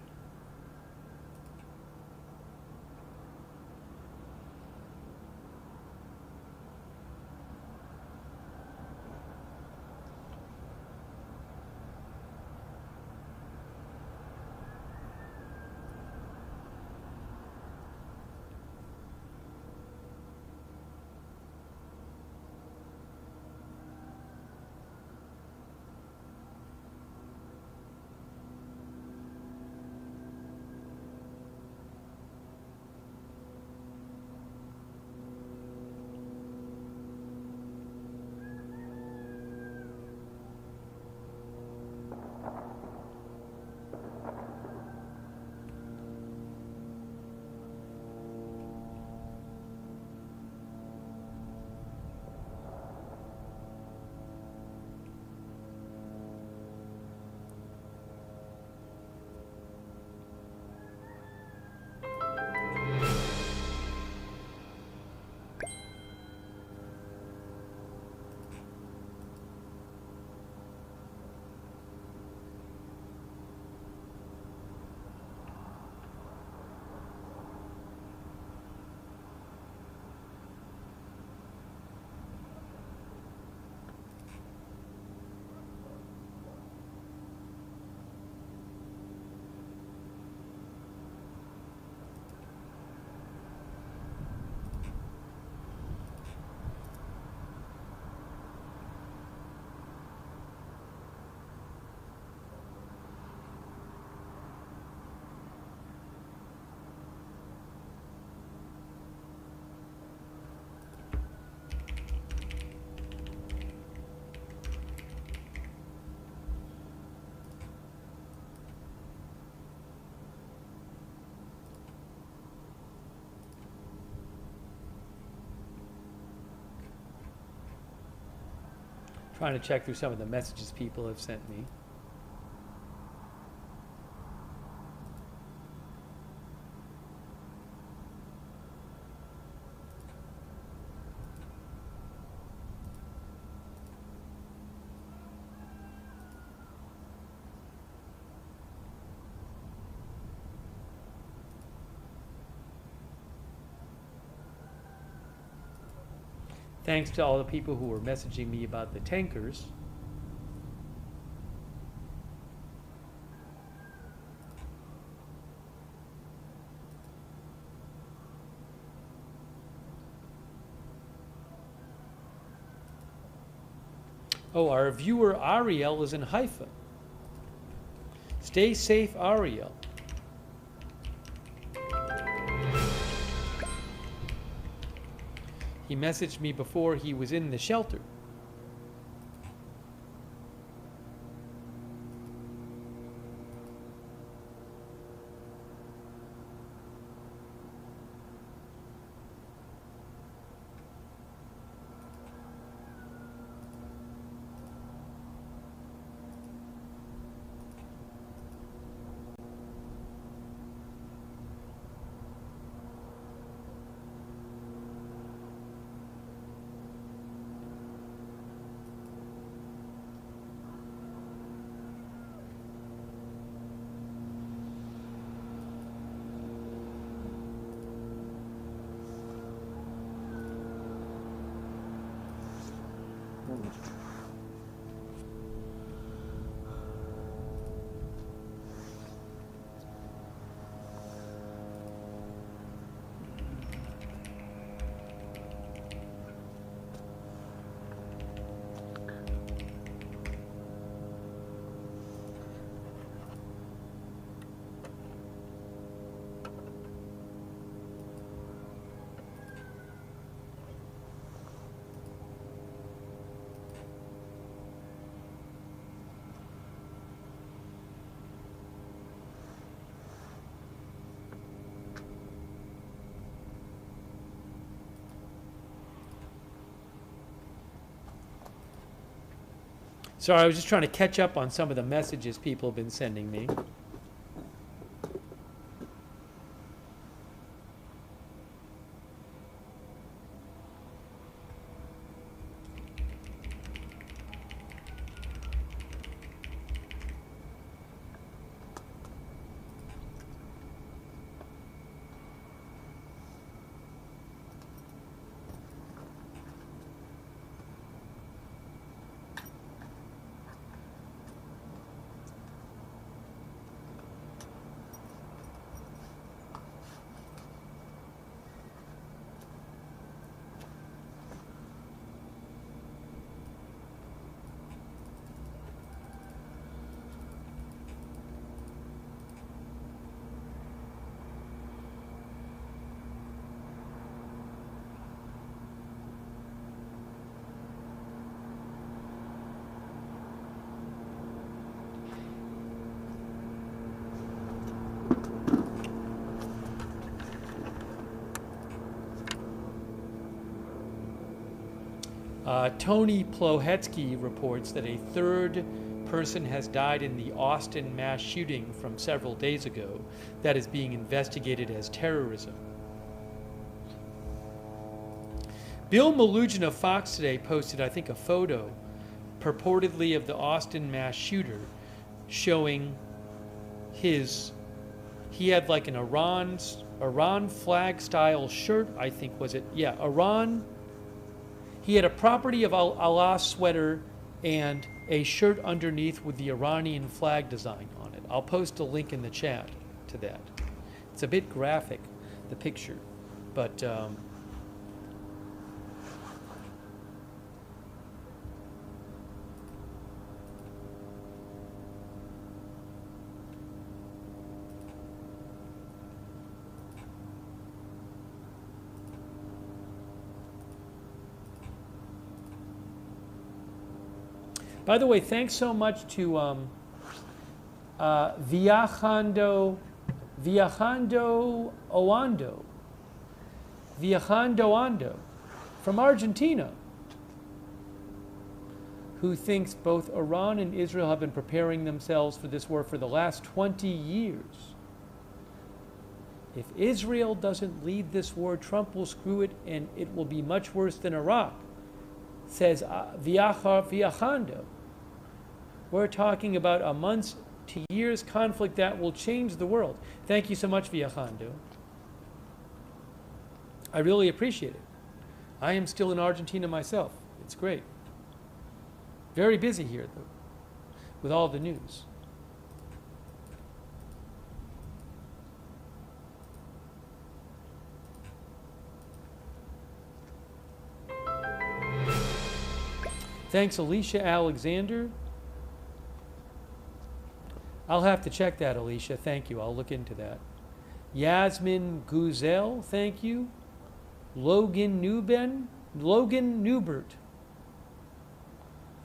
Trying to check through some of the messages people have sent me. Thanks to all the people who were messaging me about the tankers. Oh, our viewer Ariel is in Haifa. Stay safe, Ariel. He messaged me before he was in the shelter. Sorry, I was just trying to catch up on some of the messages people have been sending me. Tony Plohetsky reports that a third person has died in the Austin mass shooting from several days ago that is being investigated as terrorism. Bill Malugin of Fox Today posted, I think, a photo purportedly of the Austin mass shooter showing he had like an Iran flag style shirt, I think, was it? Yeah, Iran. He had a Property of Allah sweater and a shirt underneath with the Iranian flag design on it. I'll post a link in the chat to that. It's a bit graphic, the picture, but by the way, thanks so much to Viajando Ando from Argentina, who thinks both Iran and Israel have been preparing themselves for this war for the last 20 years. If Israel doesn't lead this war, Trump will screw it, and it will be much worse than Iraq, says Viajando. We're talking about a months to years conflict that will change the world. Thank you so much, Viajando. I really appreciate it. I am still in Argentina myself. It's great. Very busy here, though, with all the news. Thanks, Alicia Alexander. I'll have to check that, Alicia. Thank you. I'll look into that. Yasmin Guzel, thank you. Logan Newbert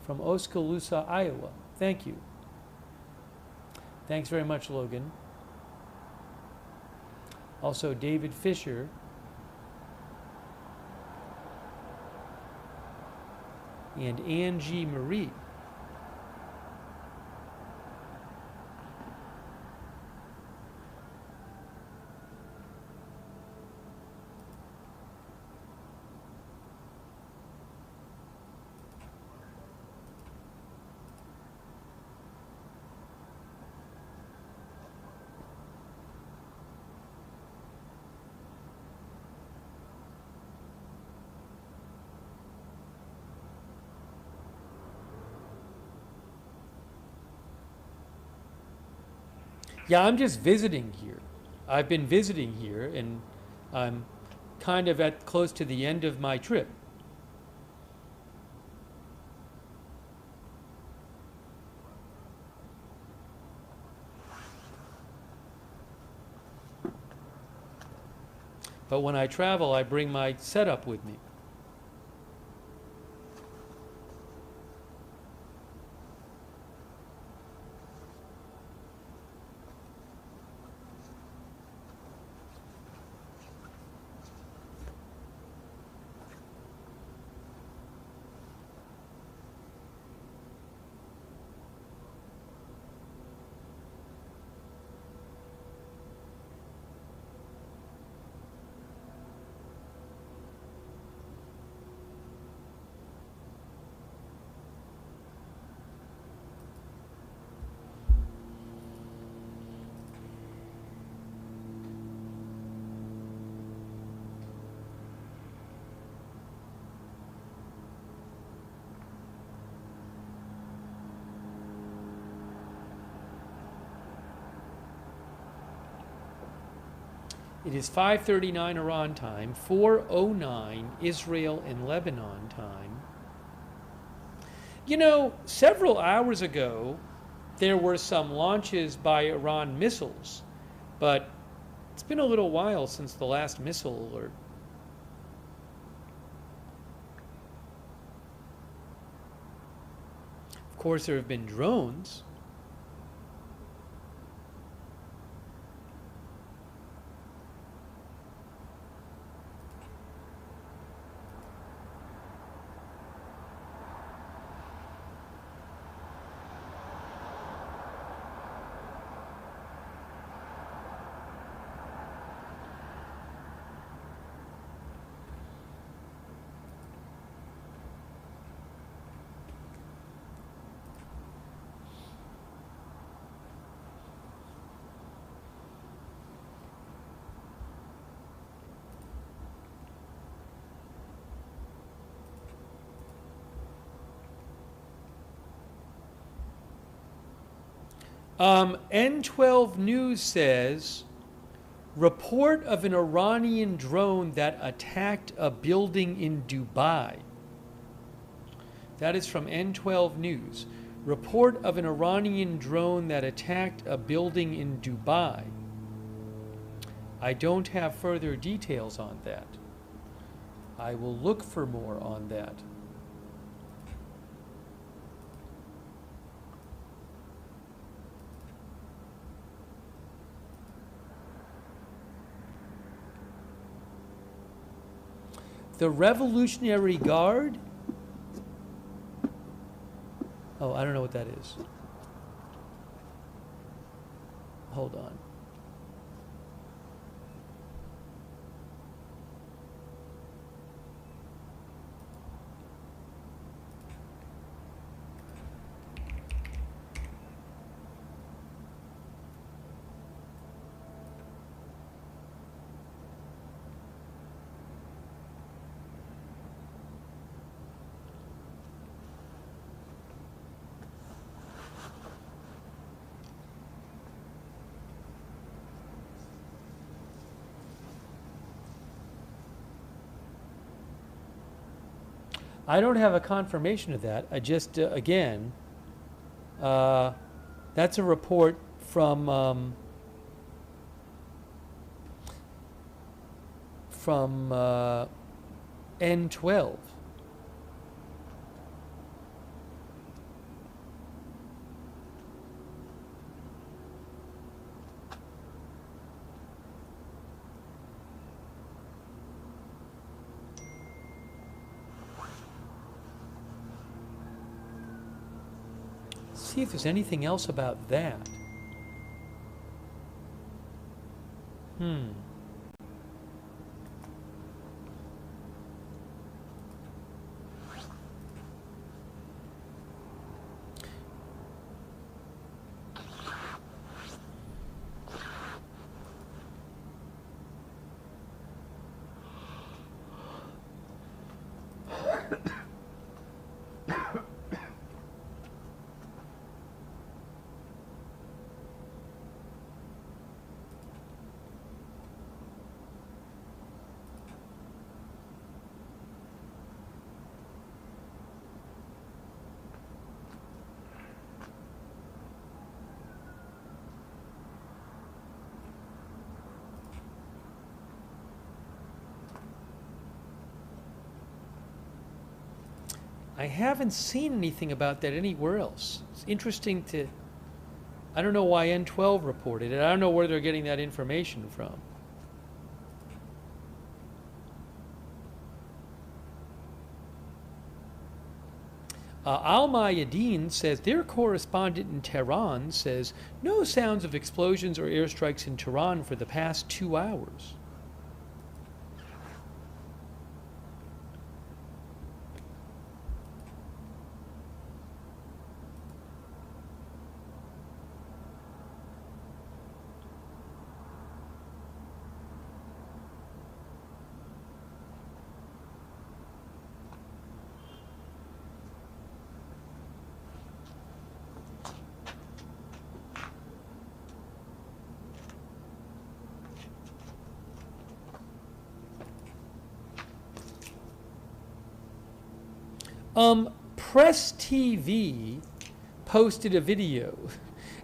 from Oskaloosa, Iowa. Thank you. Thanks very much, Logan. Also, David Fisher. And Angie Marie. Yeah, I'm just visiting here. I've been visiting here, and I'm kind of at close to the end of my trip. But when I travel, I bring my setup with me. It is 5:39 Iran time, 4:09 Israel and Lebanon time. You know, several hours ago, there were some launches by Iran missiles, but it's been a little while since the last missile alert. Of course, there have been drones. N12 News says, report of an Iranian drone that attacked a building in Dubai. That is from N12 News. Report of an Iranian drone that attacked a building in Dubai. I don't have further details on that. I will look for more on that. The Revolutionary Guard? Oh, I don't know what that is. Hold on. I don't have a confirmation of that. I just, again, that's a report from N12. See if there's anything else about that. I haven't seen anything about that anywhere else. It's interesting to... I don't know why N12 reported it. I don't know where they're getting that information from. Al Mayadeen says their correspondent in Tehran says no sounds of explosions or airstrikes in Tehran for the past 2 hours. Press TV posted a video,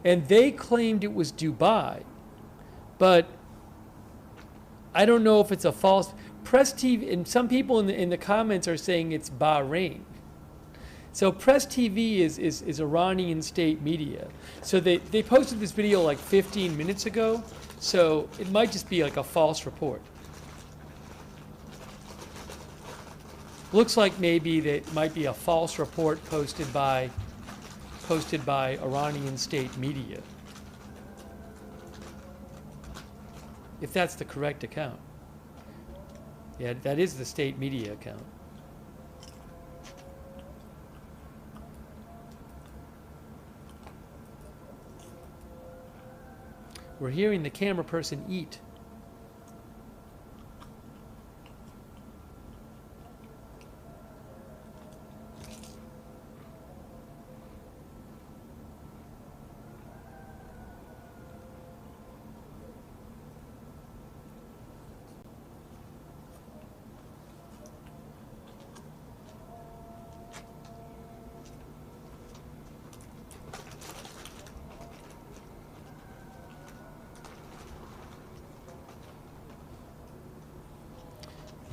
and they claimed it was Dubai, but I don't know if it's a false... Press TV, and some people in the comments are saying it's Bahrain. So Press TV is Iranian state media. So they posted this video like 15 minutes ago, so it might just be like a false report. Looks like maybe that might be a false report posted by Iranian state media. If that's the correct account. Yeah, that is the state media account. We're hearing the camera person eat.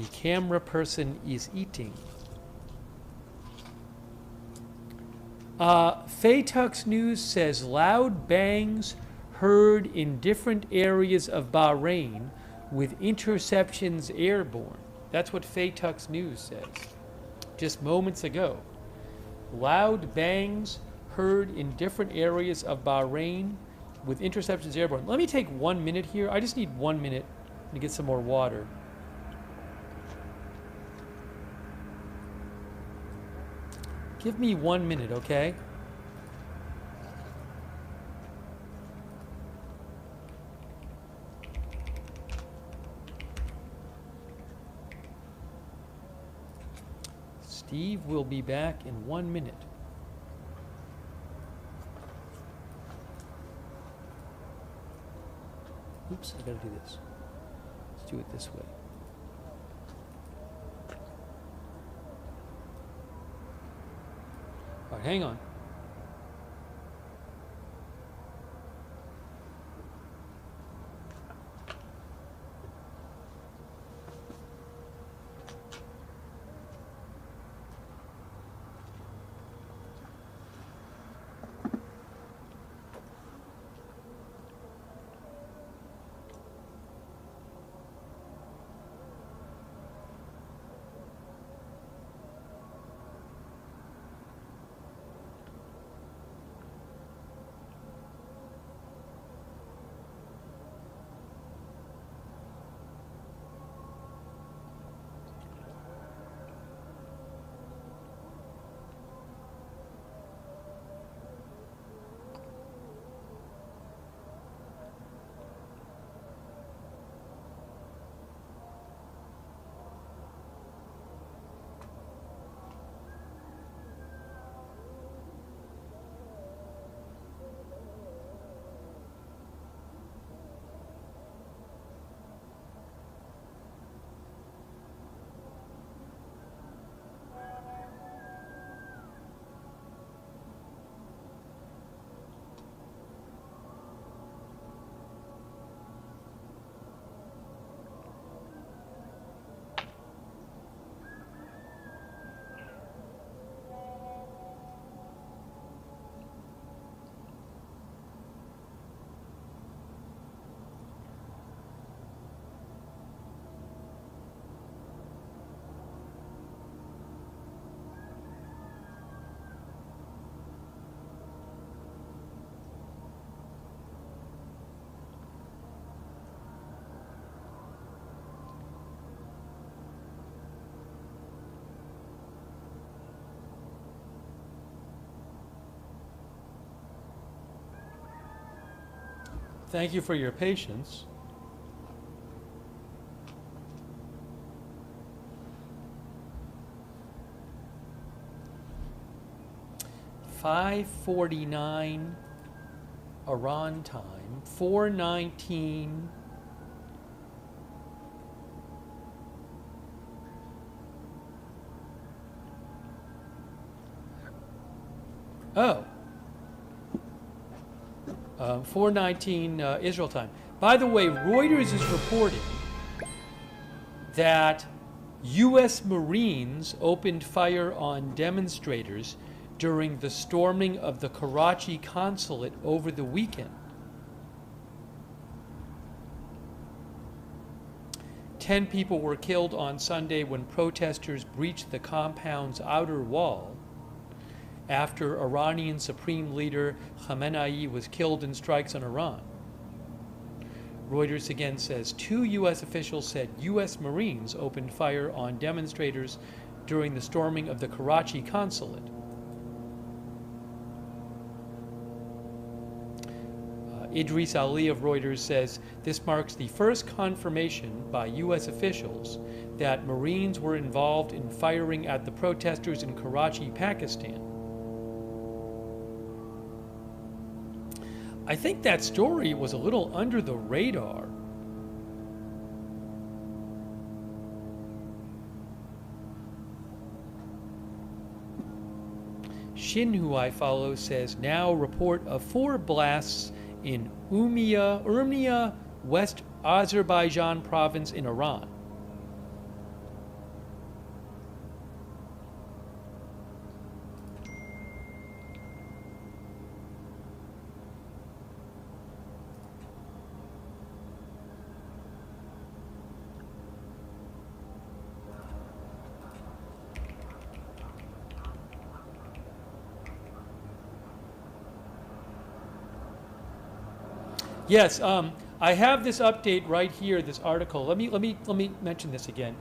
The camera person is eating. Faytux News says loud bangs heard in different areas of Bahrain with interceptions airborne. That's what Faytux News says just moments ago. Loud bangs heard in different areas of Bahrain with interceptions airborne. Let me take 1 minute here. I just need 1 minute to get some more water. Give me 1 minute, okay? Steve will be back in 1 minute. Oops, I gotta do this. Let's do it this way. All right, hang on. Thank you for your patience. (5:49) Iran time, 4:19 4:19 Israel time. By the way, Reuters is reporting that U.S. Marines opened fire on demonstrators during the storming of the Karachi consulate over the weekend. 10 people were killed on Sunday when protesters breached the compound's outer wall after Iranian Supreme Leader Khamenei was killed in strikes on Iran. Reuters again says 2 U.S. officials said U.S. Marines opened fire on demonstrators during the storming of the Karachi consulate. Idris Ali of Reuters says this marks the first confirmation by U.S. officials that Marines were involved in firing at the protesters in Karachi, Pakistan. I think that story was a little under the radar. Shin, who I follow, says now report of 4 blasts in Urmia, West Azerbaijan province in Iran. Yes, I have this update right here, this article. Let me mention this again.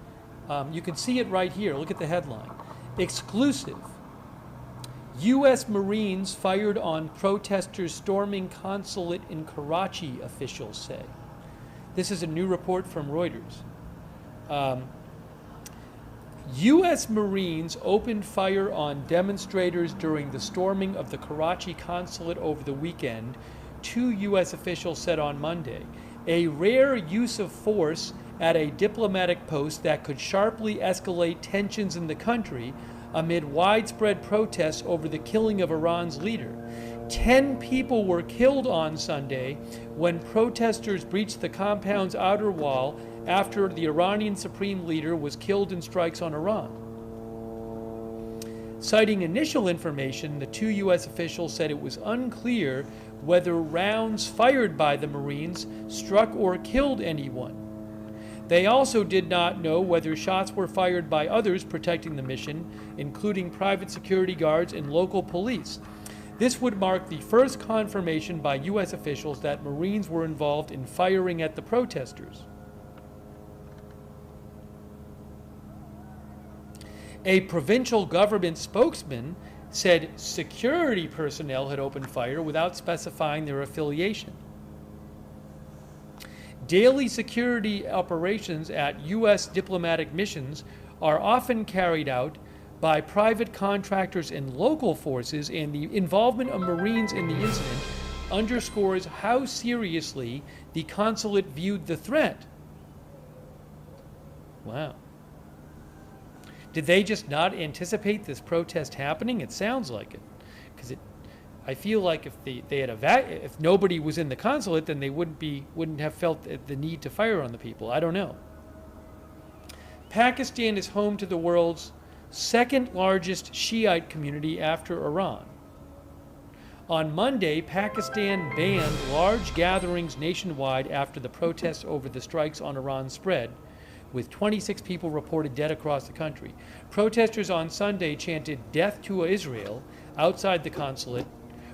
You can see it right here. Look at the headline. Exclusive. U.S. Marines fired on protesters storming consulate in Karachi, officials say. This is a new report from Reuters. U.S. Marines opened fire on demonstrators during the storming of the Karachi consulate over the weekend, two U.S. officials said on Monday. A rare use of force at a diplomatic post that could sharply escalate tensions in the country amid widespread protests over the killing of Iran's leader. 10 people were killed on Sunday when protesters breached the compound's outer wall after the Iranian supreme leader was killed in strikes on Iran. Citing initial information, the two U.S. officials said it was unclear whether rounds fired by the Marines struck or killed anyone. They also did not know whether shots were fired by others protecting the mission, including private security guards and local police. This would mark the first confirmation by U.S. officials that Marines were involved in firing at the protesters. A provincial government spokesman said security personnel had opened fire without specifying their affiliation. Daily security operations at U.S. diplomatic missions are often carried out by private contractors and local forces, and the involvement of Marines in the incident underscores how seriously the consulate viewed the threat. Wow. Did they just not anticipate this protest happening? It sounds like it, because I feel like if they had if nobody was in the consulate, then they wouldn't have felt the need to fire on the people. I don't know. Pakistan is home to the world's second largest Shiite community after Iran. On Monday, Pakistan banned large gatherings nationwide after the protests over the strikes on Iran spread, with 26 people reported dead across the country. Protesters on Sunday chanted "Death to Israel" outside the consulate,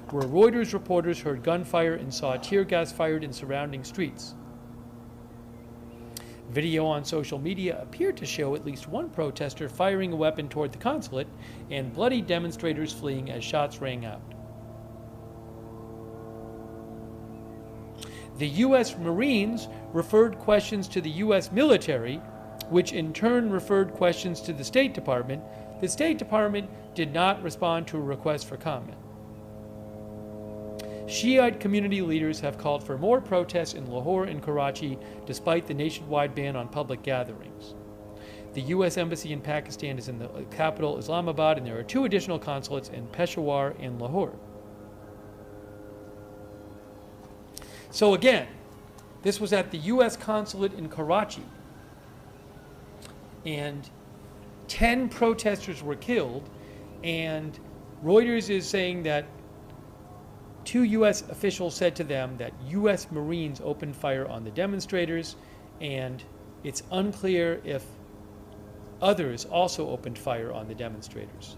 where Reuters reporters heard gunfire and saw tear gas fired in surrounding streets. Video on social media appeared to show at least one protester firing a weapon toward the consulate and bloody demonstrators fleeing as shots rang out. The U.S. Marines referred questions to the U.S. military, which in turn referred questions to the State Department. The State Department did not respond to a request for comment. Shiite community leaders have called for more protests in Lahore and Karachi despite the nationwide ban on public gatherings. The U.S. Embassy in Pakistan is in the capital, Islamabad, and there are two additional consulates in Peshawar and Lahore. So again, this was at the U.S. consulate in Karachi, and 10 protesters were killed, and Reuters is saying that two U.S. officials said to them that U.S. Marines opened fire on the demonstrators, and it's unclear if others also opened fire on the demonstrators.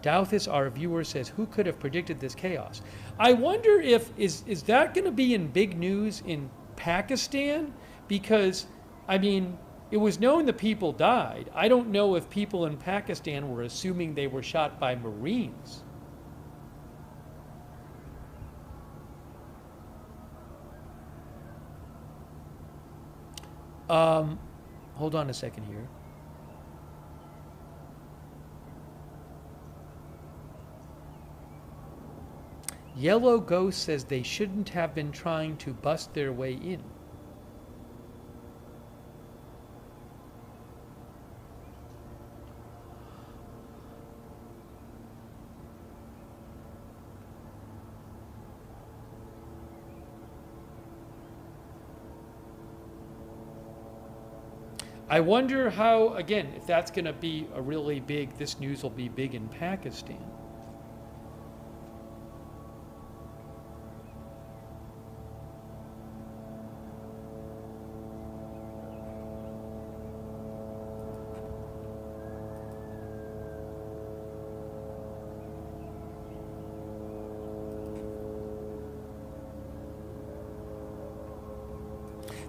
Douthis, our viewer, says, who could have predicted this chaos? I wonder if, is that going to be in big news in Pakistan? Because, I mean, it was known the people died. I don't know if people in Pakistan were assuming they were shot by Marines. Hold on a second here. Yellow Ghost says they shouldn't have been trying to bust their way in. I wonder how, again, if that's going to be a really big, this news will be big in Pakistan.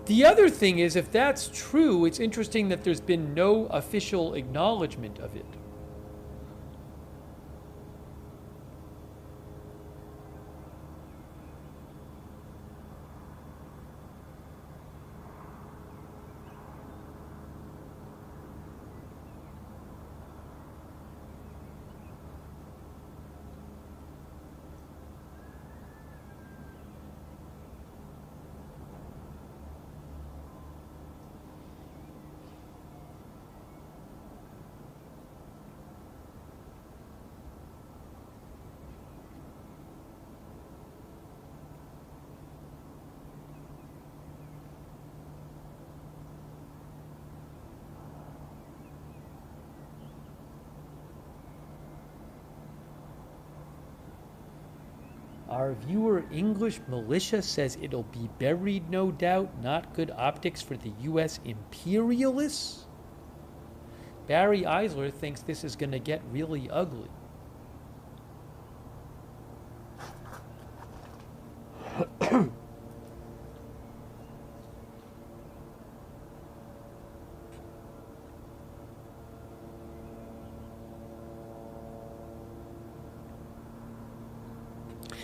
The other thing is, if that's true, it's interesting that there's been no official acknowledgement of it. Our viewer English Militia says it'll be buried, no doubt. Not good optics for the U.S. imperialists. Barry Eisler thinks this is going to get really ugly.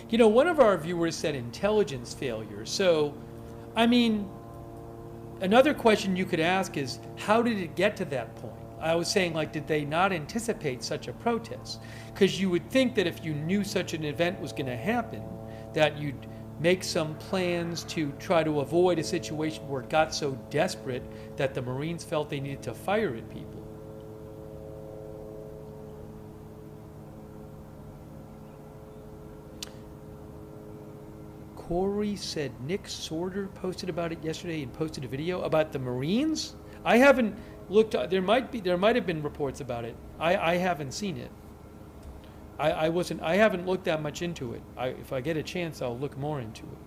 You know, one of our viewers said intelligence failure. So, I mean, another question you could ask is, how did it get to that point? I was saying, like, did they not anticipate such a protest? Because you would think that if you knew such an event was going to happen, that you'd make some plans to try to avoid a situation where it got so desperate that the Marines felt they needed to fire at people. Corey said Nick Sorter posted about it yesterday and posted a video about the Marines. I haven't looked. There might have been reports about it. I haven't seen it. I haven't looked that much into it. If I get a chance, I'll look more into it.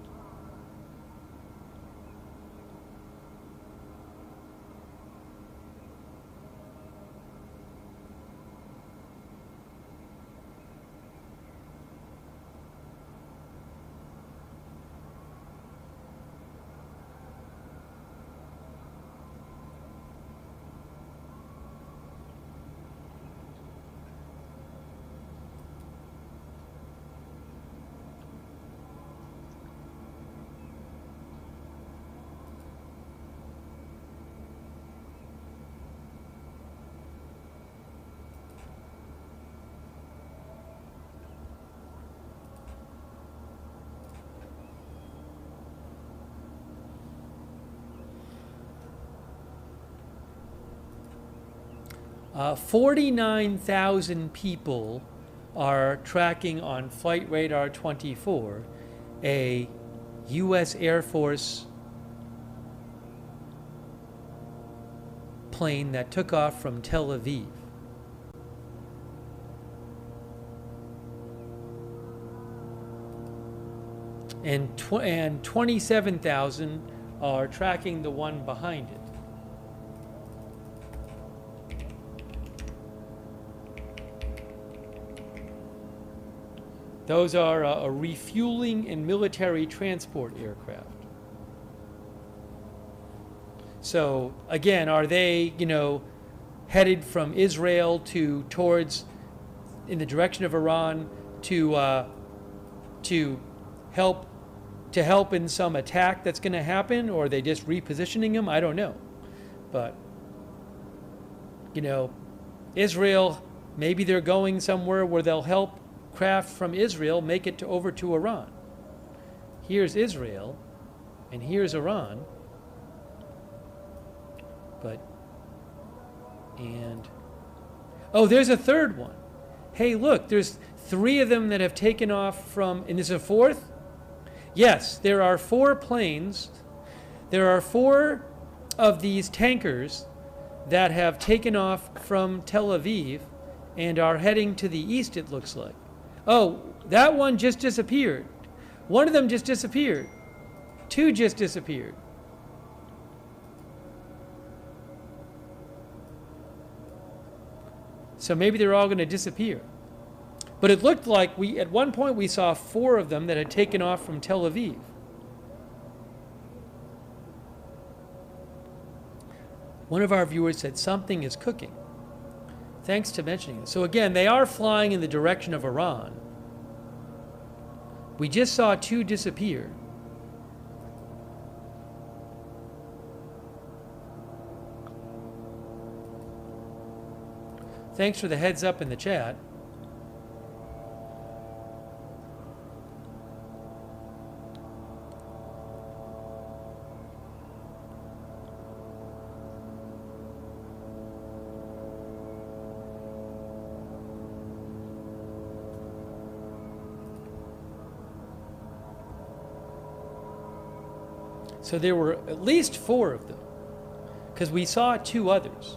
Uh, 49,000 people are tracking on Flight Radar 24 a U.S. Air Force plane that took off from Tel Aviv. And 27,000 are tracking the one behind it. Those are a refueling and military transport aircraft. So again, are they, headed from Israel towards in the direction of Iran to help in some attack that's going to happen, or are they just repositioning them? I don't know, but Israel, maybe they're going somewhere where they'll help craft from Israel make it over to Iran. Here's Israel, and here's Iran. Oh, there's a third one. Hey, look, there's 3 of them that have taken off from, and there's a 4th? Yes, there are 4 planes. There are 4 of these tankers that have taken off from Tel Aviv and are heading to the east, it looks like. Oh, that one just disappeared. One of them just disappeared. 2 just disappeared. So maybe they're all going to disappear. But it looked like at one point we saw 4 of them that had taken off from Tel Aviv. One of our viewers said something is cooking. Thanks to mentioning this. So again, they are flying in the direction of Iran. We just saw 2 disappear. Thanks for the heads up in the chat. So there were at least 4 of them, because we saw 2 others.